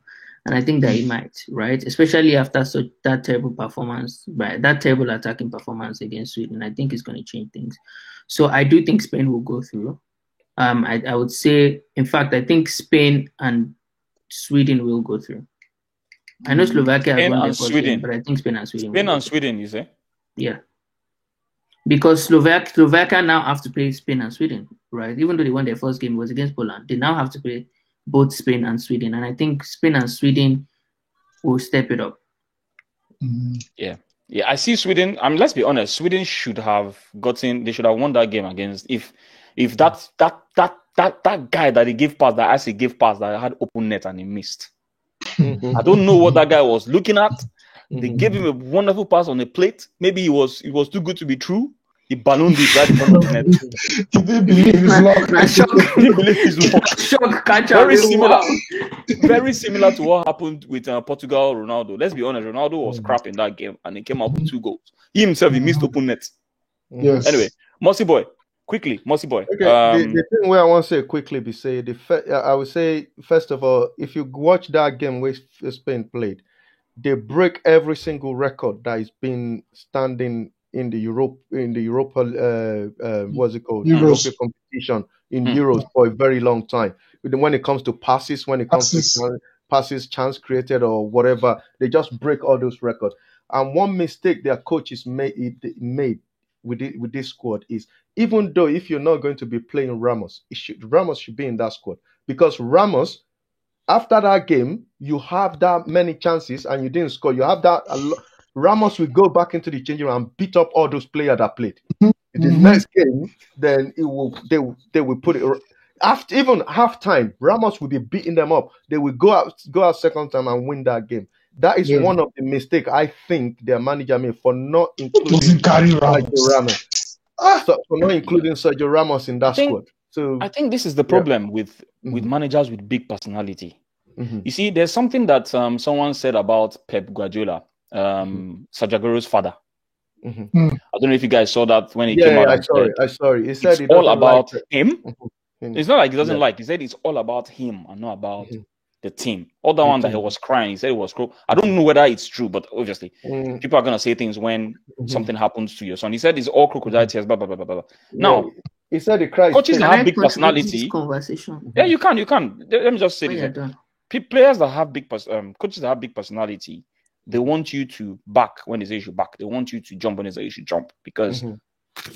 Speaker 5: And I think that he might, right? Especially after that terrible performance, right? That terrible attacking performance against Sweden. I think it's going to change things. So I do think Spain will go through. I would say, in fact, I think Spain and Sweden will go through. I know Slovakia has won their first game, but I think Spain and Sweden.
Speaker 2: Spain and Sweden, you say?
Speaker 5: Yeah. Because Slovakia now have to play Spain and Sweden, right? Even though they won their first game, it was against Poland. They now have to play both Spain and Sweden. And I think Spain and Sweden will step it up.
Speaker 2: Yeah. Yeah, I see Sweden. Let's be honest, Sweden should have won that game against if that guy that he gave pass, that actually gave pass that had open net and he missed. I don't know what that guy was looking at. They gave him a wonderful pass on the plate. Maybe it was too good to be true. He ballooned it right in front of the net.
Speaker 6: He didn't believe his luck.
Speaker 2: He didn't believe his luck.
Speaker 5: Shock catcher.
Speaker 2: Very similar to what happened with Portugal Ronaldo. Let's be honest, Ronaldo was crap in that game and he came out with 2 goals. He himself, he missed open net.
Speaker 6: Yes.
Speaker 2: Anyway, Mossy Boy. Quickly, Mossy Boy.
Speaker 4: Okay, the thing where I want to say quickly, I would say, first of all, if you watch that game where Spain played, they break every single record that has been standing in the Europa what's it called? European competition in Euros for a very long time. When it comes to passes, to passes, chance created or whatever, they just break all those records. And one mistake their coaches made with this squad is, even though if you're not going to be playing Ramos, Ramos should be in that squad, because Ramos, after that game, you have that many chances and you didn't score. You have that. Ramos will go back into the changing room and beat up all those players that played. In the next game, then they will put it after even halftime. Ramos will be beating them up. They will go out second time and win that game. That is one of the mistakes I think their manager made for not including Sergio Ramos. For not including Sergio Ramos in that squad. So
Speaker 2: I think this is the problem with managers with big personality. You see, there's something that someone said about Pep Guardiola, Sergio Aguero's father. I don't know if you guys saw that when he came out.
Speaker 4: I saw it. He said
Speaker 2: it's all about him. It's not like he doesn't like. He said it's all about him and not about the team. All the one that he was crying, he said it was cruel. I don't know whether it's true, but obviously people are gonna say things when something happens to your son. He said it's all crocodile tears. Blah blah blah blah blah. Now
Speaker 4: he said the cries.
Speaker 2: Coaches that have big personality. Yeah, you can. Let me just say this. Players that have coaches that have big personality, they want you to back when they say you should back. They want you to jump when they say you should jump, because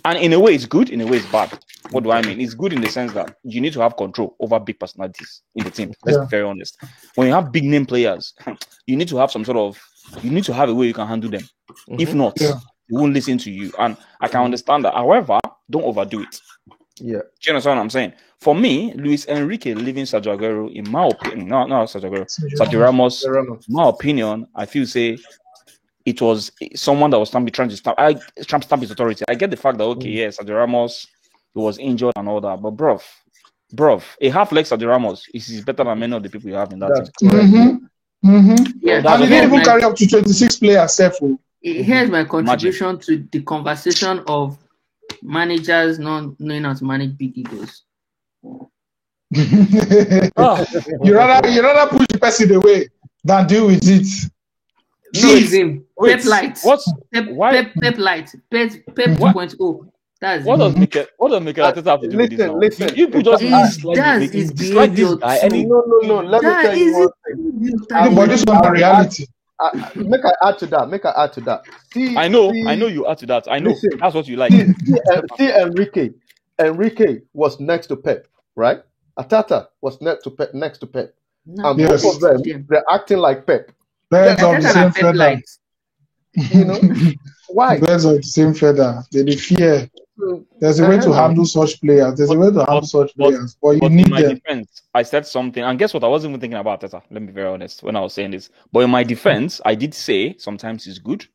Speaker 2: and in a way it's good, in a way it's bad. What do I mean? It's good in the sense that you need to have control over big personalities in the team. Let's be very honest. When you have big name players, you need to have you need to have a way you can handle them. If not, they won't listen to you. And I can understand that. However, don't overdo it.
Speaker 4: Yeah.
Speaker 2: Do you understand what I'm saying? For me, Luis Enrique leaving Sergio Aguero, in my opinion, Sergio Ramos, in my opinion, I feel it was someone that was trying to stamp his authority. I get the fact that Sergio Ramos, he was injured and all that, but bruv, a half-leg Sergio Ramos is better than many of the people you have in that team.
Speaker 6: Yeah, and he didn't even carry up to 26 players.
Speaker 5: Here's my contribution to the conversation of managers not knowing how to manage big egos.
Speaker 6: You rather push the person away than deal with it.
Speaker 5: Leave him. Pep Light. Pep Light. Pep 2.0. That's
Speaker 2: what does Mikel Arteta have to do with this now?
Speaker 4: Listen.
Speaker 2: You just
Speaker 5: dislike this guy.
Speaker 6: No, let me tell you one thing. But this is the reality.
Speaker 4: Make I add to that. See,
Speaker 2: I know you add to that. I know
Speaker 4: listen.
Speaker 2: that's what you like.
Speaker 4: See Enrique. Enrique was next to Pep, right? Atata was next to Pep.
Speaker 5: No,
Speaker 4: And
Speaker 6: Yes.
Speaker 4: both of them, they're acting like Pep.
Speaker 6: Birds of the
Speaker 5: Arteta
Speaker 6: same
Speaker 5: and Pep
Speaker 6: feather.
Speaker 5: light.
Speaker 4: You know why?
Speaker 6: Birds of the same feather. They fear. There's a way to handle such players. There's a way to handle such players, but you
Speaker 2: But in
Speaker 6: need
Speaker 2: my
Speaker 6: them.
Speaker 2: defense, I said something, and guess what? I wasn't even thinking about Teta. Let me be very honest when I was saying this. But in my defense, I did say sometimes it's good,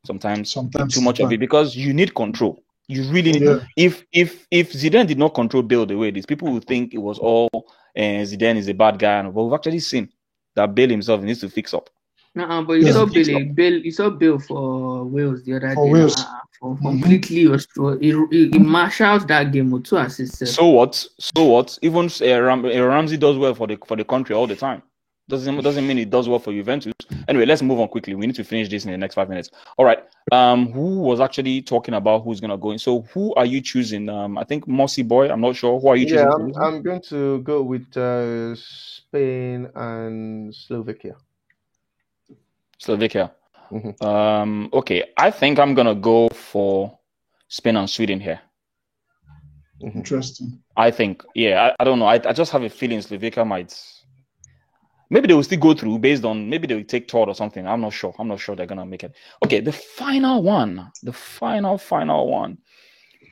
Speaker 2: sometimes too much of it, because you need control. You really need.
Speaker 6: Yeah.
Speaker 2: If Zidane did not control Bale the way it is, people would think it was all Zidane is a bad guy, but we've actually seen that Bale himself needs to fix up.
Speaker 5: But you
Speaker 6: Yeah.
Speaker 5: saw Bill. You saw Bill for Wales the other
Speaker 6: For
Speaker 5: day.
Speaker 6: Wales.
Speaker 5: For completely he marshaled that game with 2 assists.
Speaker 2: So what? Even Ramsey does well for the country all the time. Doesn't mean it does well for Juventus. Anyway, let's move on quickly. We need to finish this in the next 5 minutes. All right. Who was actually talking about who's gonna go in? So who are you choosing? I think Mossy Boy. I'm not sure. Who are you choosing?
Speaker 4: Yeah, I'm going to go with Spain and Slovakia.
Speaker 2: Okay, I think I'm gonna go for Spain and Sweden here.
Speaker 6: Interesting.
Speaker 2: I think, yeah, I don't know. I just have a feeling Slovakia might. Maybe they will still go through based on maybe they will take third or something. I'm not sure. They're gonna make it. Okay, the final one.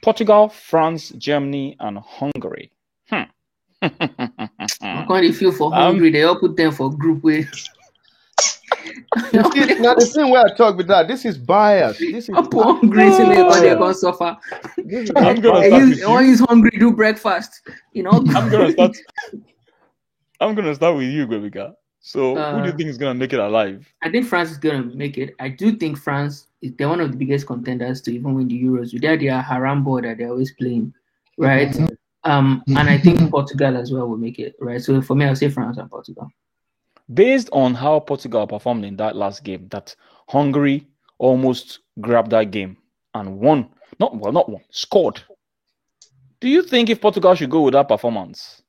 Speaker 2: Portugal, France, Germany, and Hungary.
Speaker 5: I can't feel for Hungary. They all put them for group way.
Speaker 4: Now the thing where I talk with that, this is bias. This is
Speaker 5: Hungry to me, but they're gonna suffer.
Speaker 2: I'm gonna start with you.
Speaker 5: When he's hungry, do breakfast. You know.
Speaker 2: I'm gonna start with you, Gwebika. So, who do you think is gonna make it alive?
Speaker 5: I think France is gonna make it. I do think France they're one of the biggest contenders to even win the Euros. With their harambo that they're always playing, right? And I think Portugal as well will make it, right? So for me, I'll say France and Portugal.
Speaker 2: Based on how Portugal performed in that last game, that Hungary almost grabbed that game and won. Not won, scored. Do you think if Portugal should go with that performance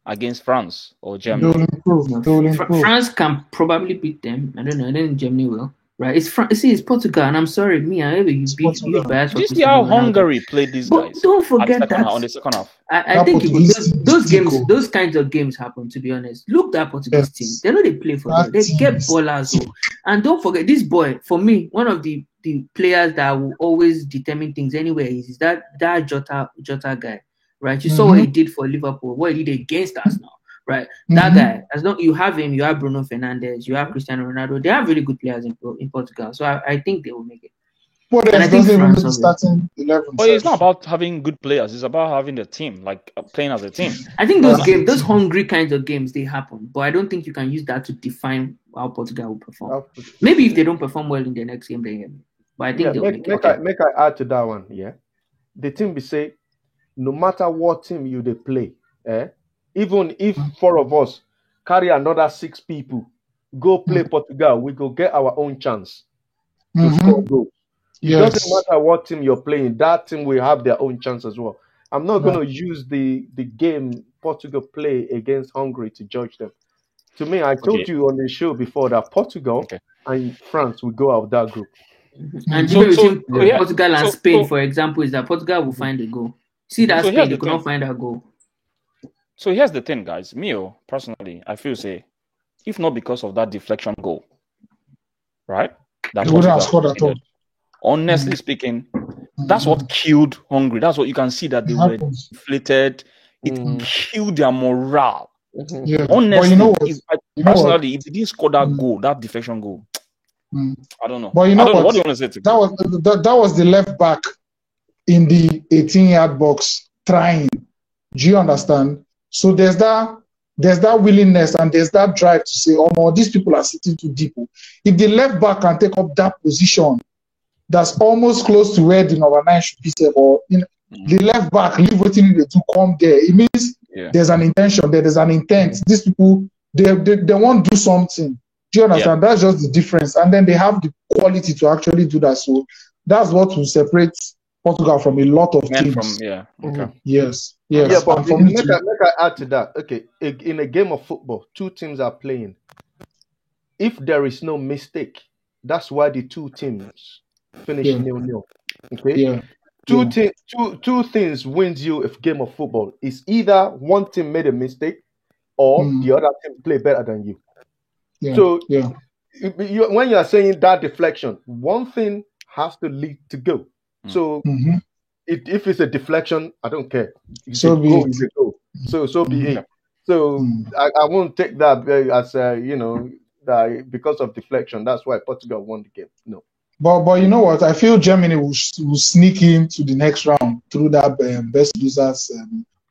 Speaker 2: against France or Germany?
Speaker 6: They will improve.
Speaker 5: France can probably beat them. I don't know. I think Germany will. Right? It's Portugal, and I'm sorry, you biased.
Speaker 2: Did you see how Hungary played these guys?
Speaker 5: Don't forget that
Speaker 2: on the second half.
Speaker 5: I think those kinds of games happen. To be honest, look at Portuguese team. They know they play for them. They get ballers, and don't forget this boy. For me, one of the players that will always determine things anywhere is that Jota guy. Right? You saw what he did for Liverpool, what he did against Arsenal. Right, that guy. As long you have him, you have Bruno Fernandes, you have Cristiano Ronaldo. They have really good players in Portugal, so I think they will make it.
Speaker 6: But I think France starting 11.
Speaker 2: But it's not about having good players; it's about having the team, like playing as a team.
Speaker 5: I think those hungry kinds of games, they happen, but I don't think you can use that to define how Portugal will perform. Maybe if they don't perform well in the next game, then. But I think they'll make it.
Speaker 4: Make I add to that one. Yeah, the team be say, no matter what team you they play, even if 4 of us carry another 6 people, go play Portugal, we go get our own chance to score goals. It doesn't matter what team you're playing, that team will have their own chance as well. I'm not going to use the game Portugal play against Hungary to judge them. To me, I told you on the show before that Portugal and France will go out of that group.
Speaker 5: And Portugal and Spain, for example, is that Portugal will find a goal. See that Spain, they could not find a goal.
Speaker 2: So here's the thing, guys. Personally, I feel if not because of that deflection goal, right? That
Speaker 6: would have scored at all.
Speaker 2: Honestly speaking, that's what killed Hungary. That's what you can see that they were deflated. It killed their morale.
Speaker 6: Yeah.
Speaker 2: Honestly,
Speaker 6: personally,
Speaker 2: if they didn't score that goal, that deflection goal, I don't know.
Speaker 6: But you know what?
Speaker 2: What do you want to say to
Speaker 6: that was the left back in the 18-yard box trying. Do you understand? So there's that willingness and there's that drive to say, oh, these people are sitting too deep. If the left back can take up that position, that's almost close to where the number 9 should be safe, or the left back leave waiting to come there. It means there's an intention, there's an intent. These people, they want to do something. Do you understand? That's just the difference. And then they have the quality to actually do that. So that's what will separate Portugal from a lot of teams. Yes.
Speaker 4: Yeah, but make I add to that. Okay, in a game of football, 2 teams are playing. if there is no mistake, that's why the two teams finish
Speaker 6: Yeah.
Speaker 4: 0-0. Okay,
Speaker 6: Yeah.
Speaker 4: two
Speaker 6: Yeah.
Speaker 4: two things wins you a game of football. It's either one team made a mistake or
Speaker 6: Mm.
Speaker 4: the other team play better than you.
Speaker 6: Yeah.
Speaker 4: So
Speaker 6: Yeah.
Speaker 4: when you are saying that deflection, one thing has to lead to go. So
Speaker 6: Mm-hmm.
Speaker 4: if it's a deflection, I don't care. It's
Speaker 6: So
Speaker 4: a
Speaker 6: be
Speaker 4: goal,
Speaker 6: it.
Speaker 4: it's a goal. So be
Speaker 6: Mhm.
Speaker 4: it. So
Speaker 6: Mm.
Speaker 4: I won't take that as that because of deflection. That's why Portugal won the game. No.
Speaker 6: But you know what? I feel Germany will sneak into the next round through that best losers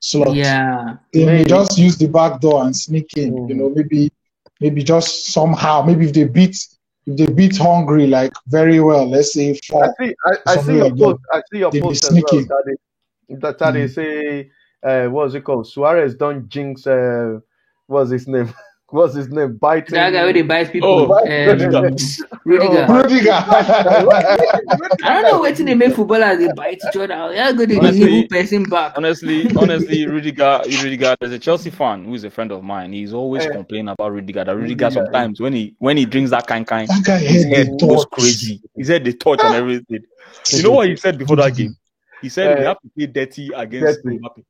Speaker 6: slot.
Speaker 5: Yeah.
Speaker 6: They may
Speaker 4: Maybe.
Speaker 6: just use the back door and sneak in.
Speaker 4: Mhm.
Speaker 6: You know, maybe just somehow. Maybe if they beat Hungary like very well, let's say 4.
Speaker 4: I see
Speaker 6: something
Speaker 4: your
Speaker 6: like
Speaker 4: post. I see your
Speaker 6: They may
Speaker 4: post as
Speaker 6: sneak
Speaker 4: well.
Speaker 6: in.
Speaker 4: That they say, what's it called? Suarez don't jinx. What's his name? What's his name? Biting.
Speaker 5: That guy where they bite people.
Speaker 2: Oh,
Speaker 5: Rudiger.
Speaker 6: Rudiger.
Speaker 5: I don't know what they make footballers they bite each other. Yeah, good. They
Speaker 2: Honestly-
Speaker 5: evil person back.
Speaker 2: Honestly, Rudiger, there's a Chelsea fan who's a friend of mine. He's always complaining about Rudiger. That Rudiger sometimes when he drinks that kind,
Speaker 6: That guy
Speaker 2: his
Speaker 6: head
Speaker 2: head
Speaker 6: they
Speaker 2: goes
Speaker 6: touch.
Speaker 2: crazy. His head they touch and everything. You know what he said before that game? He said we have to play dirty against
Speaker 4: Dirty.
Speaker 2: Mbappe.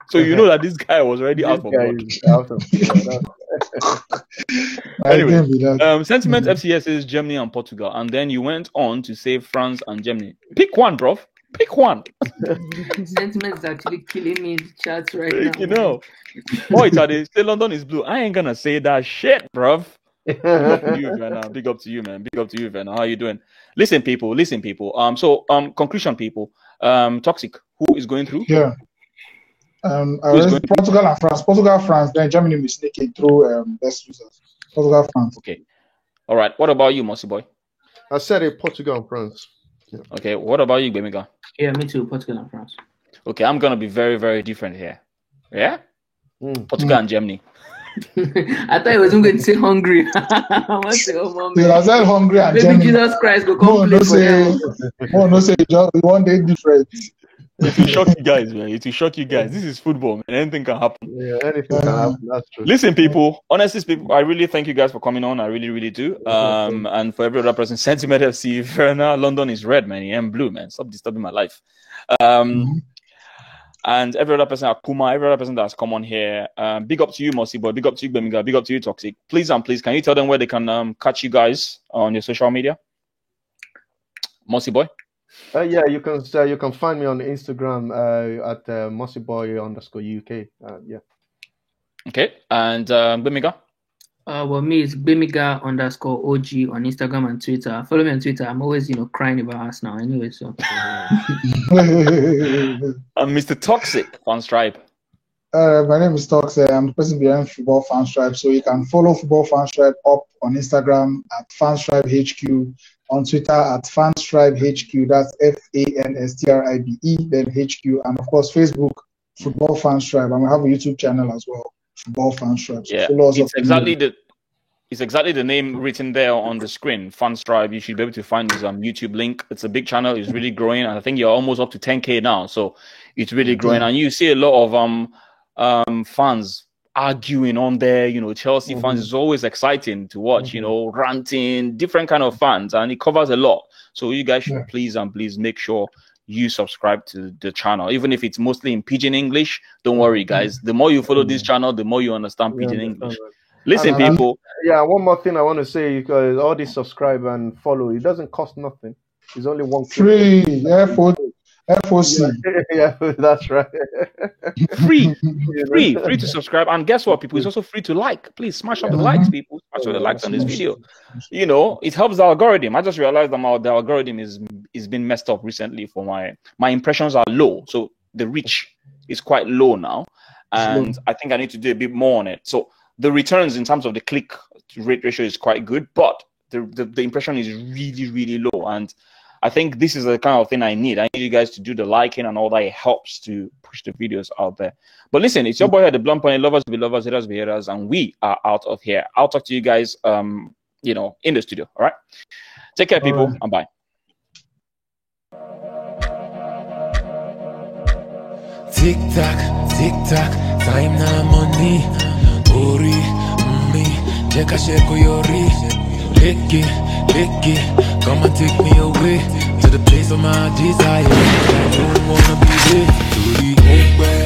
Speaker 2: So you know that this guy was already out for
Speaker 4: This guy
Speaker 2: blood.
Speaker 4: is out of-
Speaker 2: Anyway,
Speaker 6: I think that.
Speaker 2: Sentiment FCS is Germany and Portugal, and then you went on to say France and Germany. Pick one, bro. Pick one.
Speaker 5: Sentiment is actually killing me in the chat right now.
Speaker 2: You know. Boy, Tade, say London is blue. I ain't gonna say that shit, bruv. Big up to you, Verna. Big up to you, man. Big up to you, Verna. How you doing? Listen, people. Conclusion, people. Toxic. Who is going through?
Speaker 6: Yeah. I
Speaker 2: Who's
Speaker 6: raised
Speaker 2: going-
Speaker 6: Portugal and France. Portugal, France, then Germany will sneak in through best losers. Portugal, France.
Speaker 2: Okay. All right. What about you, Mossy boy?
Speaker 4: I said it, Portugal and France.
Speaker 2: Okay. What about you, Bemiga?
Speaker 5: Yeah, me too. Portugal and France.
Speaker 2: Okay, I'm gonna be very, very different here. Yeah.
Speaker 4: Mm.
Speaker 2: Portugal and Germany.
Speaker 5: I thought I was going to say Hungary. I want to say, oh, mom.
Speaker 6: They are saying Hungary and
Speaker 5: Maybe
Speaker 6: Germany.
Speaker 5: Jesus Christ go
Speaker 6: No,
Speaker 5: come play
Speaker 6: no
Speaker 5: for them.
Speaker 6: say just one day different.
Speaker 2: It will shock you guys, man. It will shock you guys. This is football, man. Anything can happen.
Speaker 4: Yeah, anything can happen. That's true.
Speaker 2: Listen, people. Honestly, people, I really thank you guys for coming on. I really, really do. And for every other person, Sentiment FC, Verna, London is red, man. I'm blue, man. Stop disturbing my life. And every other person, Akuma, every other person that's come on here. Big up to you, Mossy boy. Big up to you, Bemiga. Big up to you, Toxic. Please, can you tell them where they can catch you guys on your social media? Mossy boy.
Speaker 4: Yeah, you can find me on Instagram at mossyboy_UK. Yeah.
Speaker 2: Okay. And Bemiga.
Speaker 5: Well, me is Bimiga_OG on Instagram and Twitter. Follow me on Twitter. I'm always, crying about Arsenal anyway. So
Speaker 2: Mr. Toxic on Stripe.
Speaker 6: My name is Tox. I'm the person behind Football Fan Stripe. So you can follow Football Fan Stripe up on Instagram at Fanstripe HQ, on Twitter at Fanstripe HQ. That's FANSTRIBE, then HQ, and of course Facebook Football Fan Stripe. And we have a YouTube channel as well, Football Fan Stripe. So
Speaker 2: Yeah,
Speaker 6: follow us
Speaker 2: it's
Speaker 6: up
Speaker 2: exactly the name written there on the screen. Fanstripe. You should be able to find his YouTube link. It's a big channel. It's really growing, and I think you're almost up to 10K now. So it's really growing, and you see a lot of fans arguing on there. Chelsea fans is always exciting to watch. Ranting, different kind of fans, and it covers a lot. So you guys should please make sure you subscribe to the channel, even if it's mostly in Pidgin English. Don't worry, guys. The more you follow this channel, the more you understand Pidgin English. Listen, people.
Speaker 4: Yeah, one more thing I want to say, because all this subscribe and follow, it doesn't cost nothing. It's only one
Speaker 6: free FOC.
Speaker 4: Yeah, that's right.
Speaker 2: Free to subscribe, and guess what, people? It's also free to like. Please smash up the likes, people. Smash up the likes on this video. It helps the algorithm. I just realized that the algorithm is been messed up recently. For my impressions are low, so the reach is quite low now, and I think I need to do a bit more on it. So the returns in terms of the click rate ratio is quite good, but the impression is really, really low, and I think this is the kind of thing I need. I need you guys to do the liking and all that. It helps to push the videos out there. But listen, it's your boy here, the Blunt Point. Lovers be lovers, haters be haters, and we are out of here. I'll talk to you guys, in the studio. All right. Take care, people, and bye.
Speaker 1: Tick tock, time na money. Ori, me, check a shake your lick it, come and take me away to the place of my desire. I don't wanna be there.